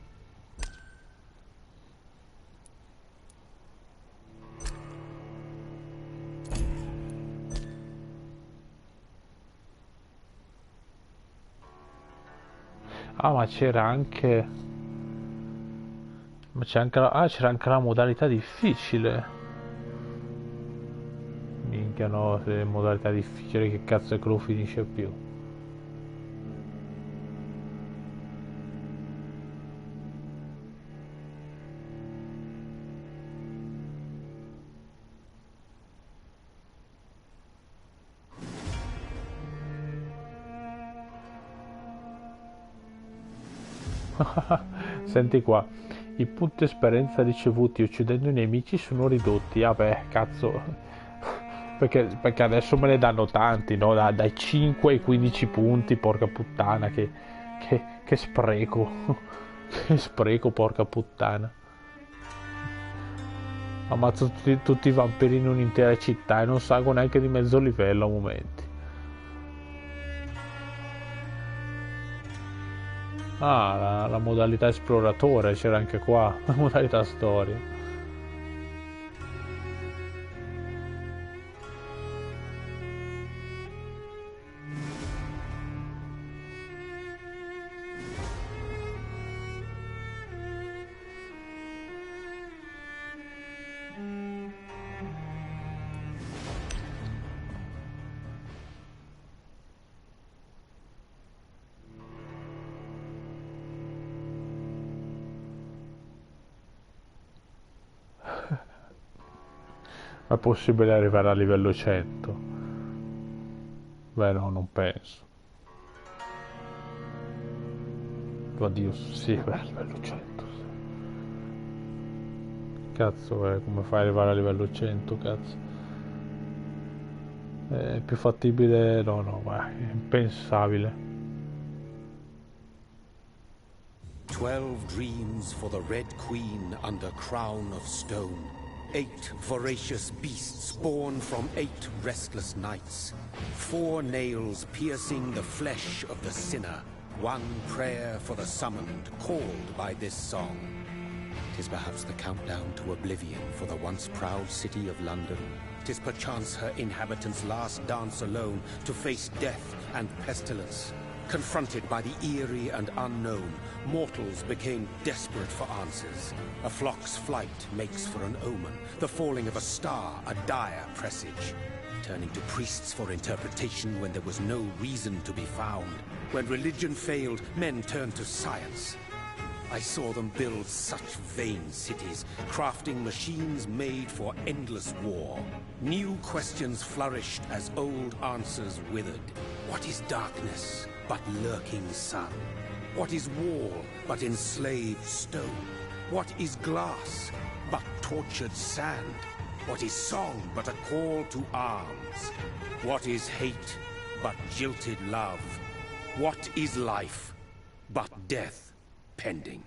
Ah, ma c'era anche... Ma c'era anche la modalità difficile. Minchia no, se è modalità difficile che cazzo è che lo finisce più. Senti qua, i punti esperienza ricevuti uccidendo i nemici sono ridotti. Vabbè, cazzo, perché adesso me ne danno tanti, no? Dai 5 ai 15 punti, porca puttana, che spreco. Che spreco, porca puttana. Ammazzo tutti i vampiri in un'intera città e non salgo neanche di mezzo livello a momenti. Ah, la modalità esploratore c'era anche qua, la modalità storia. È possibile arrivare a livello 100? Beh no, non penso. Oddio, sì, beh, a livello 100. Sì. Cazzo, come fai ad arrivare a livello 100, cazzo? È più fattibile... No, è impensabile. 12 dreams for the Red Queen under crown of stone. 8 voracious beasts born from 8 restless nights. 4 nails piercing the flesh of the sinner. 1 prayer for the summoned, called by this song. 'Tis perhaps the countdown to oblivion for the once proud city of London. 'Tis perchance her inhabitants' last dance alone to face death and pestilence. Confronted by the eerie and unknown, mortals became desperate for answers. A flock's flight makes for an omen, the falling of a star a dire presage. Turning to priests for interpretation when there was no reason to be found. When religion failed, men turned to science. I saw them build such vain cities, crafting machines made for endless war. New questions flourished as old answers withered. What is darkness but lurking sun? What is wall but enslaved stone? What is glass but tortured sand? What is song but a call to arms? What is hate but jilted love? What is life but death pending?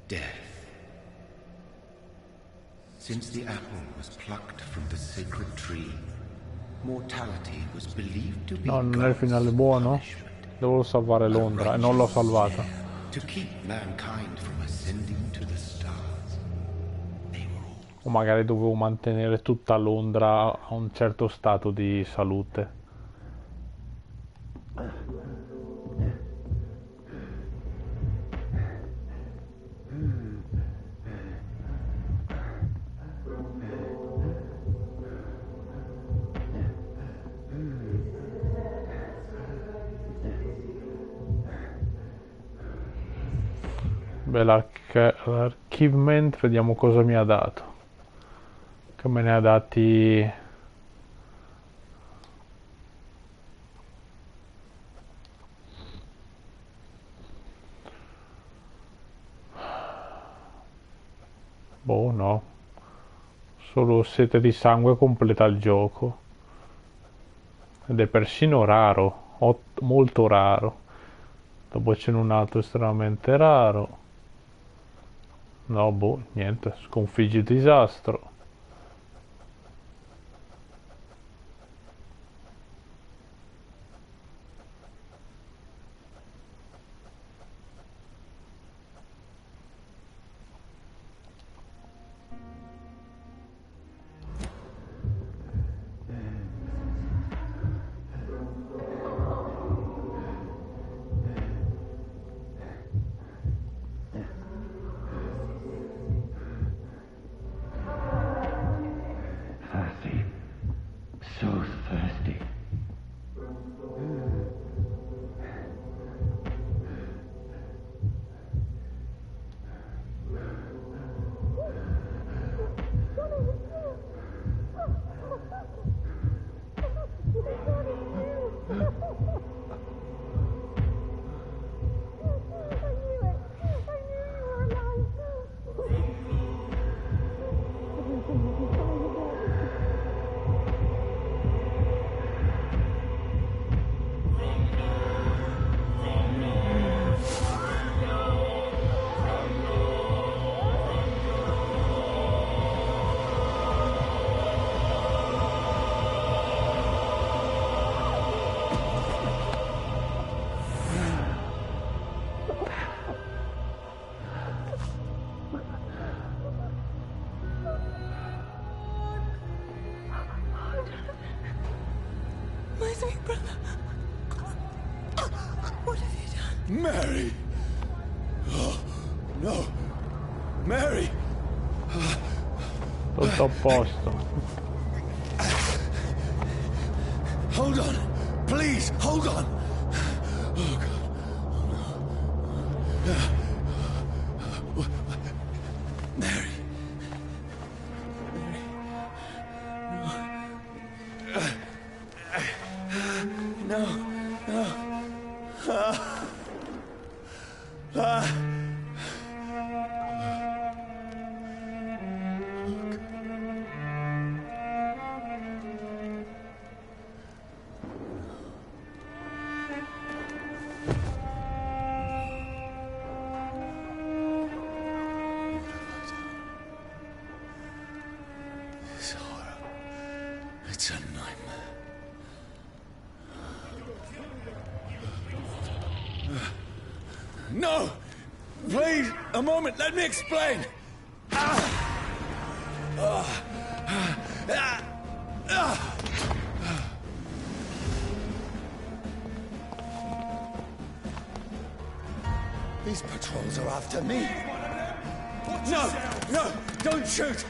Death. Since the apple was plucked from the sacred tree, mortality was believed to be no, non è il finale buono. Devo salvare Londra e non l'ho salvata. To keep mankind from ascending to the stars. O magari dovevo mantenere tutta Londra a un certo stato di salute. Beh, l'archivement, vediamo cosa mi ha dato. Che me ne ha dati... Boh, no. Solo sete di sangue completa il gioco. Ed è persino raro. Molto raro. Dopo c'è un altro estremamente raro. No, boh, niente, sconfiggi il disastro. What have you done? Mary! Oh, no! Mary! Tutto a posto. Hold on! Please, hold on! Oh, God. Oh, no. Mary. No. No. This horror. It's a nightmare. No! Please, a moment, let me explain! These patrols are after me! No! No! Don't shoot!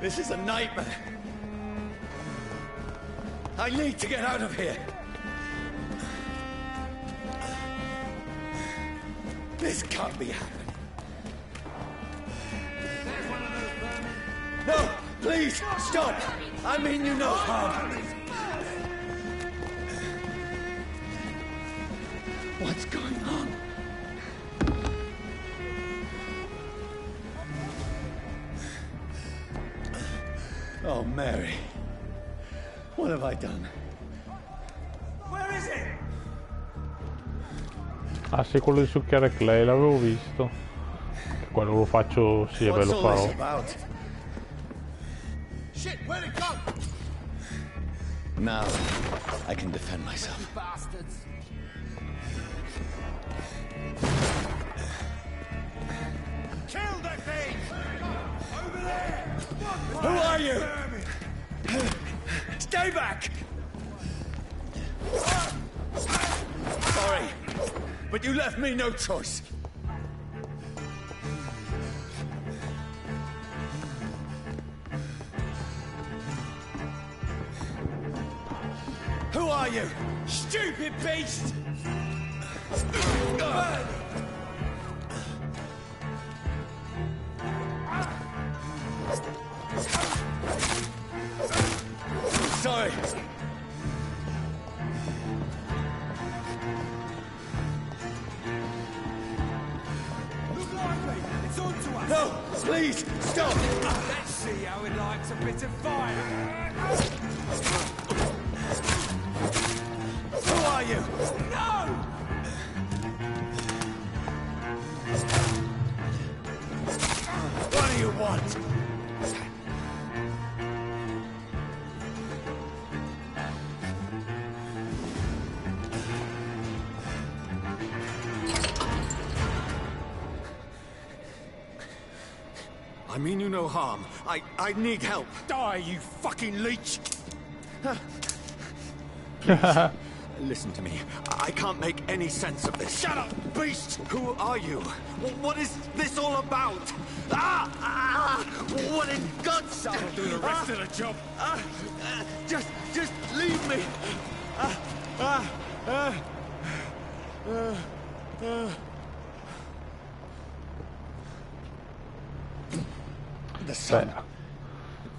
This is a nightmare! I need to get out of here! This can't be happening. No! Please! Stop! I mean you no harm! What's going on? Oh, Mary. What have I done? Where is it? Ah sì, quello di succhiare Clay l'avevo visto. Quello lo faccio, sì, ve lo farò. Shit, where'd it go? Now I can defend myself. Bastards. Kill that thing! Over there! Who are you? Stay back! Sorry, but you left me no choice. Who are you? Stupid beast! Sorry. Look lively! It's on to us! No, please, stop! Let's see how it likes a bit of fire! Who are you? No! What do you want? I mean you no harm. I need help. Die, you fucking leech! Listen to me. I can't make any sense of this. Shut up, beast! Who are you? What is this all about? What in God's name? I'll do the rest of the job. Just leave me. The sun. It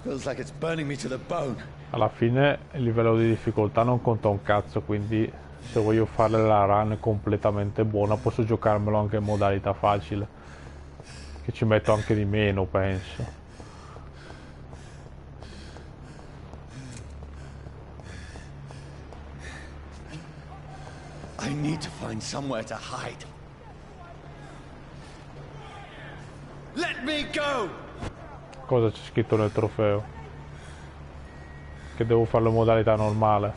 feels like it's burning me to the bone. Alla fine il livello di difficoltà non conta un cazzo, quindi se voglio fare la run completamente buona posso giocarmelo anche in modalità facile, che ci metto anche di meno, penso. I need to find somewhere to hide. Let me go! Cosa c'è scritto nel trofeo? Che devo farlo in modalità normale.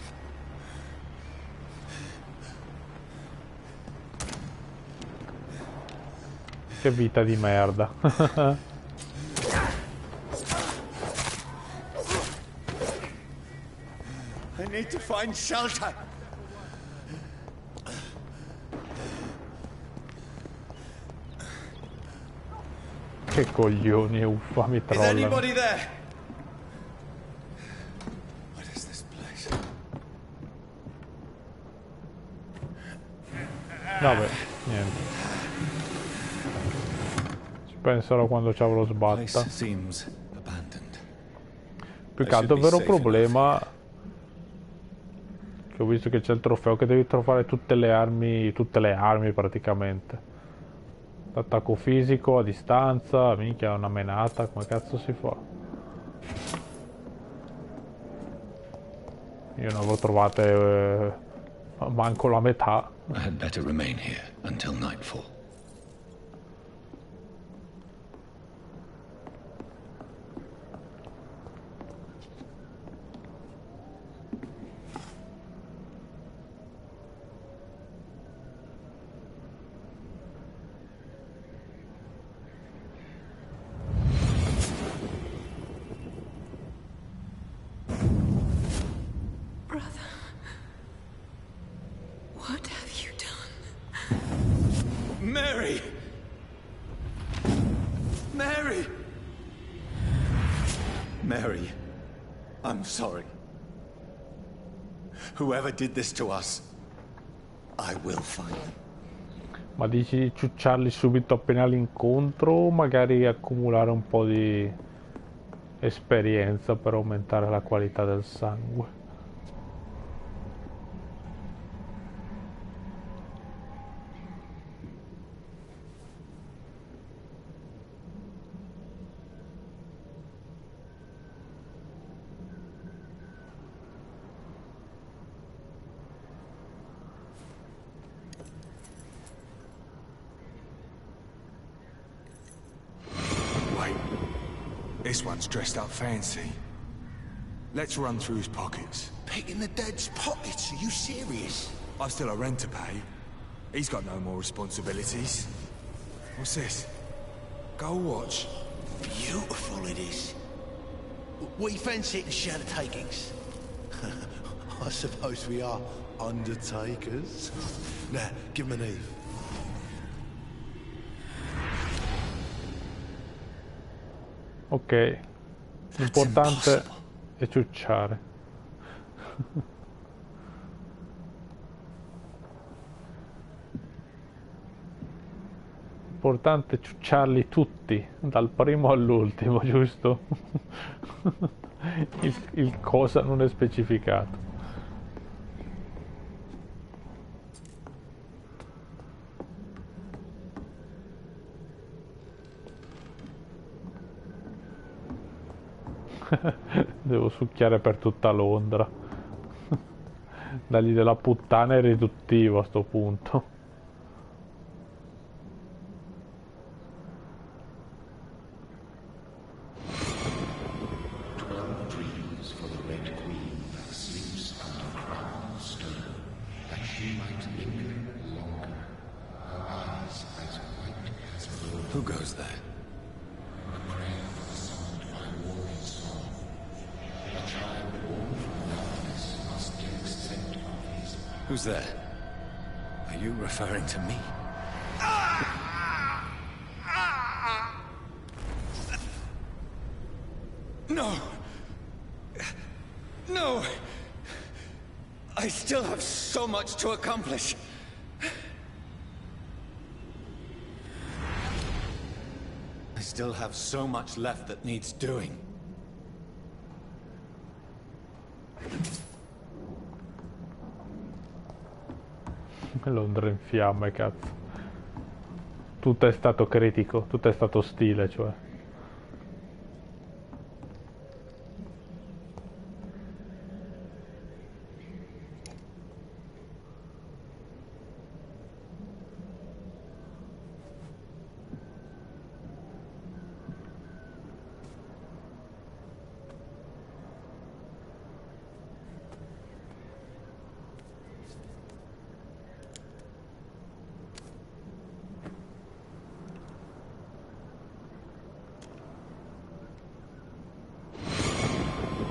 Che vita di merda. I need to find shelter. Che coglioni, uffa, mi Is trollano. anybody there? What is this place? Vabbè, niente. Ci penserò quando ci avrò sbatta. Place seems abandoned. Più che altro il vero problema che ho visto che c'è il trofeo che devi trovare tutte le armi praticamente. L'attacco fisico a distanza, minchia, una menata, come cazzo si fa? Io ne avevo trovate manco la metà. I had better remain here until nightfall. What have you done? Mary! Mary! Mary, I'm sorry. Whoever did this to us, I will find them. Ma dici di ciucciarli subito appena l'incontro o magari accumulare un po' di esperienza per aumentare la qualità del sangue? This one's dressed up fancy. Let's run through his pockets. Picking the dead's pockets? Are you serious? I've still a rent to pay. He's got no more responsibilities. What's this? Gold watch. Beautiful it is. We fancy it to share the takings. I suppose we are undertakers. Now, give him an Eve. Ok, l'importante è ciucciare. L'importante è ciucciarli tutti, dal primo all'ultimo, giusto? il cosa non è specificato. Devo succhiare per tutta Londra. Dargli della puttana è riduttivo a sto punto. Who goes there? Who's there? Are you referring to me? No! No! I still have so much to accomplish. I still have so much left that needs doing. Londra in fiamme, cazzo. Tutto è stato critico, tutto è stato ostile, cioè.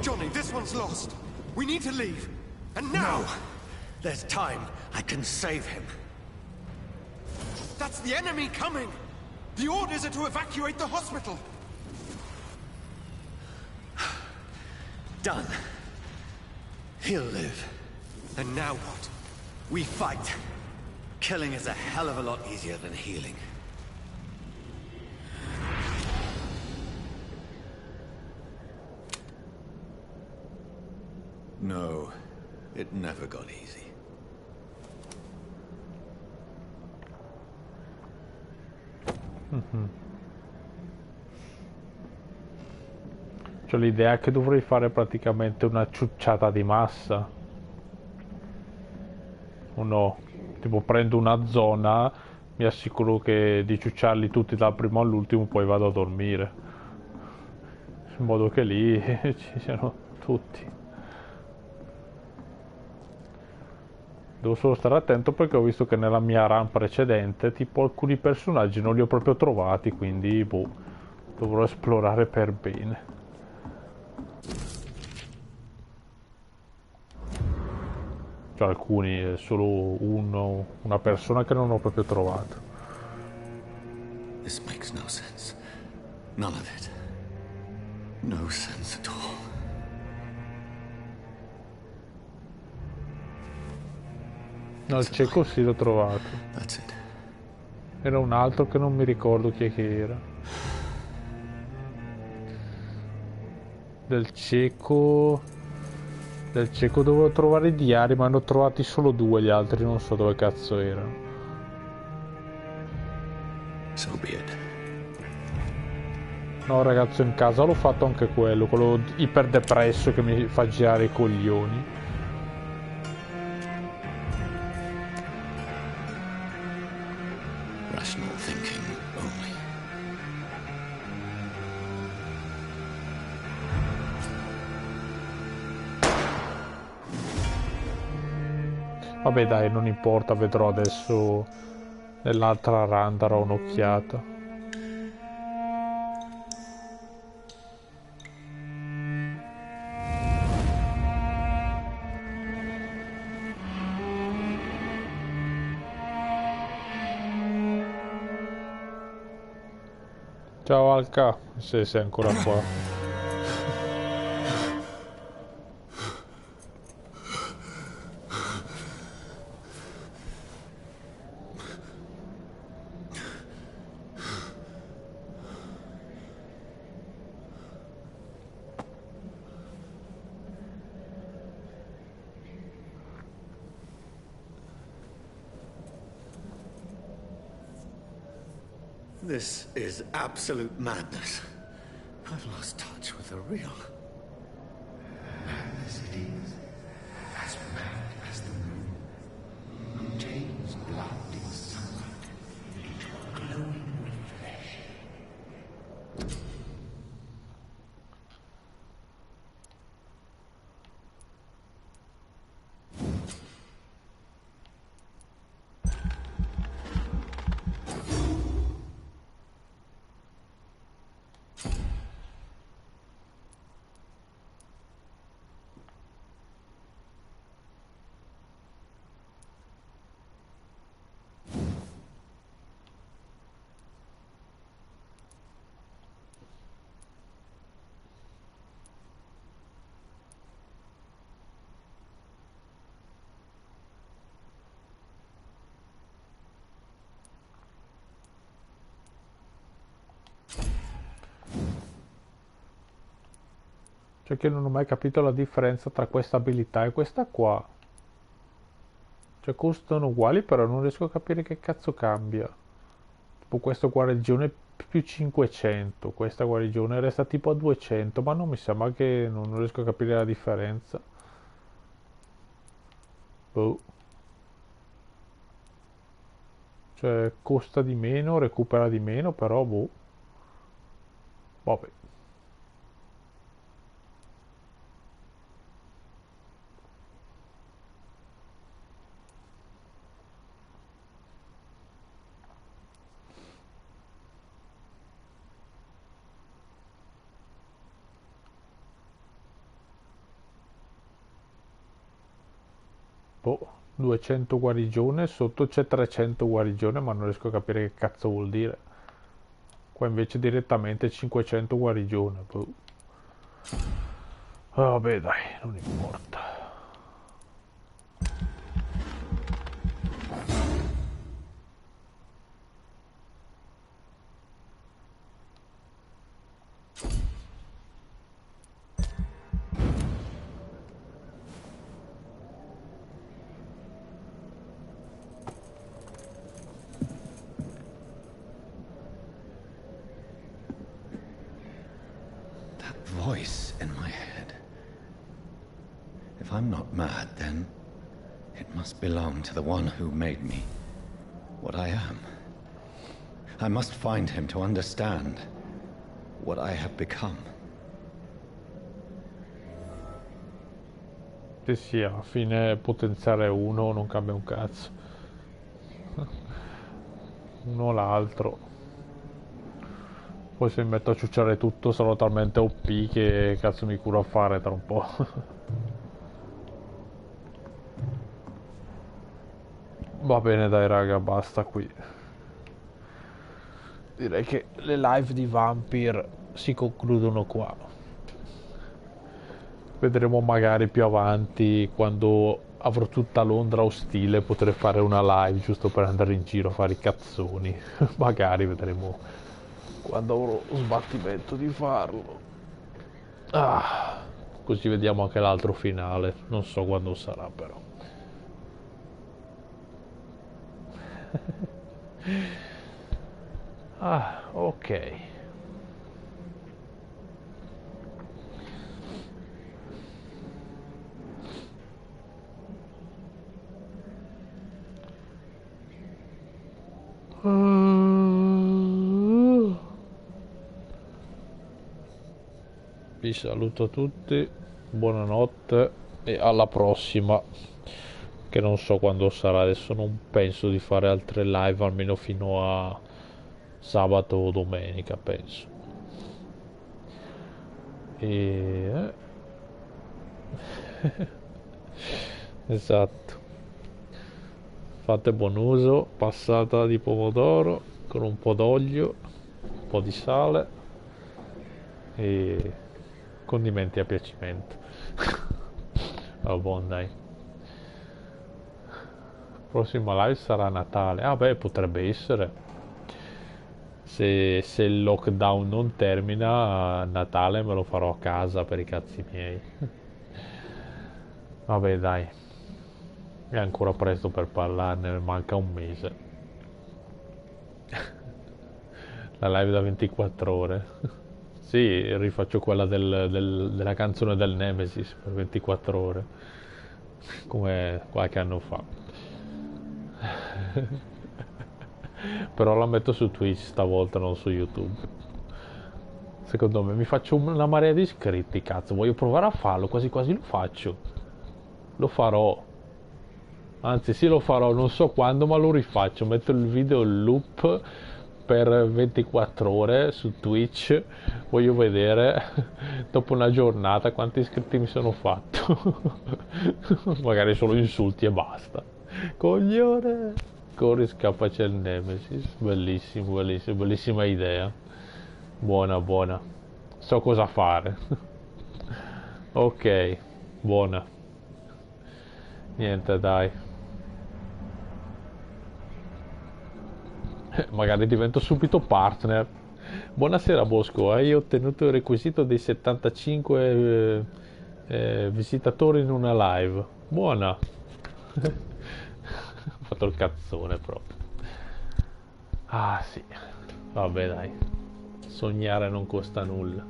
Johnny, this one's lost. We need to leave. And now! No! There's time. I can save him. That's the enemy coming! The orders are to evacuate the hospital! Done. He'll live. And now what? We fight. Killing is a hell of a lot easier than healing. No, it never got easy. Cioè l'idea è che dovrei fare praticamente una ciucciata di massa. O no? Tipo prendo una zona, mi assicuro che di ciucciarli tutti dal primo all'ultimo, poi vado a dormire. In modo che lì ci siano tutti. Devo solo stare attento perché ho visto che nella mia run precedente tipo alcuni personaggi non li ho proprio trovati, quindi boh, dovrò esplorare per bene. Cioè alcuni, solo una persona che non ho proprio trovato. This makes no sense. None of it. No sense at all. No, il cieco sì l'ho trovato. That's it. Era un altro che non mi ricordo chi è che era. Del cieco dovevo trovare i diari, ma ne ho trovati solo 2, gli altri non so dove cazzo erano. So be it. No, ragazzo, in casa l'ho fatto anche quello iperdepresso che mi fa girare i coglioni. Rational thinking only. Vabbè dai, non importa, vedrò adesso nell'altra run, darò un'occhiata. Ciao Alka, se sei ancora qua. This is absolute madness. I've lost touch with the real. Madness it is, as mad as the moon, who takes blood in sunlight into a glowing reflection. Cioè che non ho mai capito la differenza tra questa abilità e questa qua. Cioè costano uguali, però non riesco a capire che cazzo cambia. Tipo questa guarigione più 500, questa guarigione resta tipo a 200, ma non mi sembra che non riesco a capire la differenza. Boh. Cioè costa di meno, recupera di meno, però boh. Vabbè. Boh, 200 guarigione, sotto c'è 300 guarigione, ma non riesco a capire che cazzo vuol dire. Qua invece direttamente 500 guarigione. Boh. Vabbè dai, non importa. Voice in my head. If I'm not mad, then it must belong to the one who made me what I am. I must find him to understand what I have become. Che sia, alla fine potenziare uno non cambia un cazzo. Uno o l'altro. Poi se mi metto a ciucciare tutto sarò talmente OP che cazzo mi curo a fare tra un po'. Va bene dai raga, basta qui. Direi che le live di Vampyr si concludono qua. Vedremo magari più avanti, quando avrò tutta Londra ostile, potrei fare una live giusto per andare in giro a fare i cazzoni. Magari vedremo quando avrò lo sbattimento di farlo. Così vediamo anche l'altro finale. Non so quando sarà però. Ok. Vi saluto tutti, buonanotte e alla prossima, che non so quando sarà. Adesso non penso di fare altre live almeno fino a sabato o domenica, penso. Esatto. Fate buon uso, passata di pomodoro con un po' d'olio, un po' di sale e condimenti a piacimento. Va buon dai. Prossima live sarà a Natale. Beh, potrebbe essere. Se il lockdown non termina, a Natale me lo farò a casa per i cazzi miei. Vabbè dai. È ancora presto per parlarne, manca un mese. La live da 24 ore. Sì, rifaccio quella della canzone del Nemesis per 24 ore. Come qualche anno fa. Però la metto su Twitch stavolta, non su YouTube. Secondo me mi faccio una marea di iscritti, cazzo. Voglio provare a farlo, quasi quasi lo faccio. Lo farò. Anzi sì, lo farò, non so quando, ma lo rifaccio. Metto il video in loop per 24 ore su Twitch. Voglio vedere dopo una giornata quanti iscritti mi sono fatto. Magari solo insulti e basta. Coglione. Corri, scappa, c'è il Nemesis. Bellissimo, bellissimo, bellissima idea. Buona, buona. So cosa fare. Ok, buona. Niente, dai. Magari divento subito partner. Buonasera Bosco, hai ottenuto il requisito dei 75 visitatori in una live. Buona. Ho fatto il cazzone proprio. Sì. Vabbè dai. Sognare non costa nulla.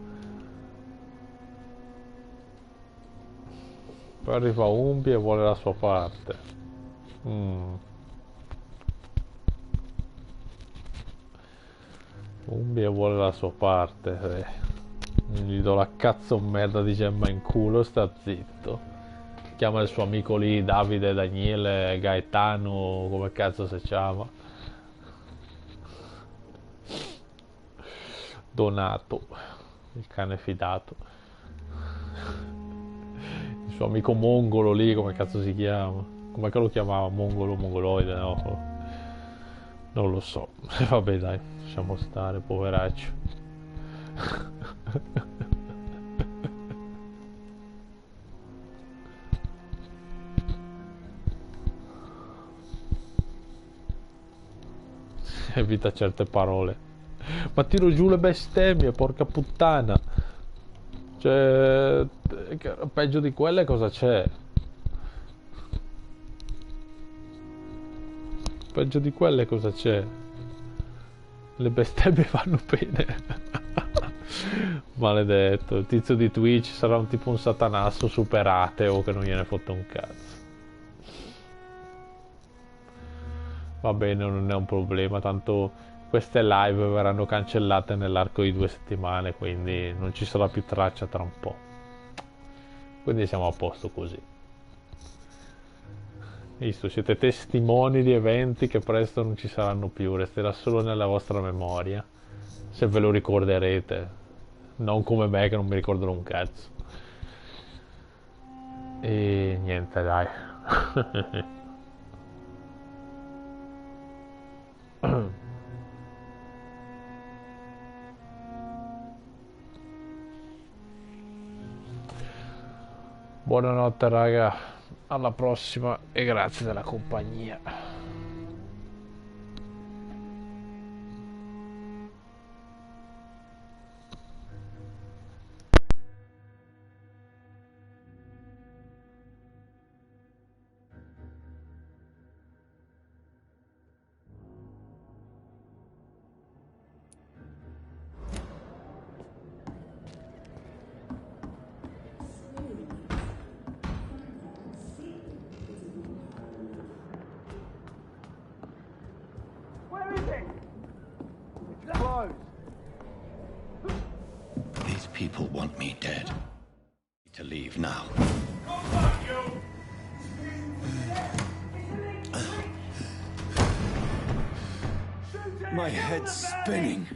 Poi arriva Umbi e vuole la sua parte. Umbi e vuole la sua parte. Gli do la cazzo merda di gemma in culo, sta zitto. Chiama il suo amico lì, Davide, Daniele, Gaetano, come cazzo si chiama. Donato, il cane fidato. Il suo amico mongolo lì, come cazzo si chiama. Com'è che lo chiamava? Mongolo, mongoloide, no? Non lo so. Vabbè dai, lasciamo stare, poveraccio. Evita certe parole. Ma tiro giù le bestemmie, porca puttana. Cioè, peggio di quelle cosa c'è? Peggio di quelle cosa c'è? Le bestemmie vanno bene. Maledetto, il tizio di Twitch sarà un tipo un satanasso super ateo che non gliene fotte un cazzo. Va bene, non è un problema, tanto queste live verranno cancellate nell'arco di 2 settimane, quindi non ci sarà più traccia tra un po'. Quindi siamo a posto così. Visto, siete testimoni di eventi che presto non ci saranno più, resterà solo nella vostra memoria, se ve lo ricorderete, non come me che non mi ricorderò un cazzo. E niente, dai. Buonanotte raga, alla prossima e grazie della compagnia. These people want me dead. To leave now. My head's spinning.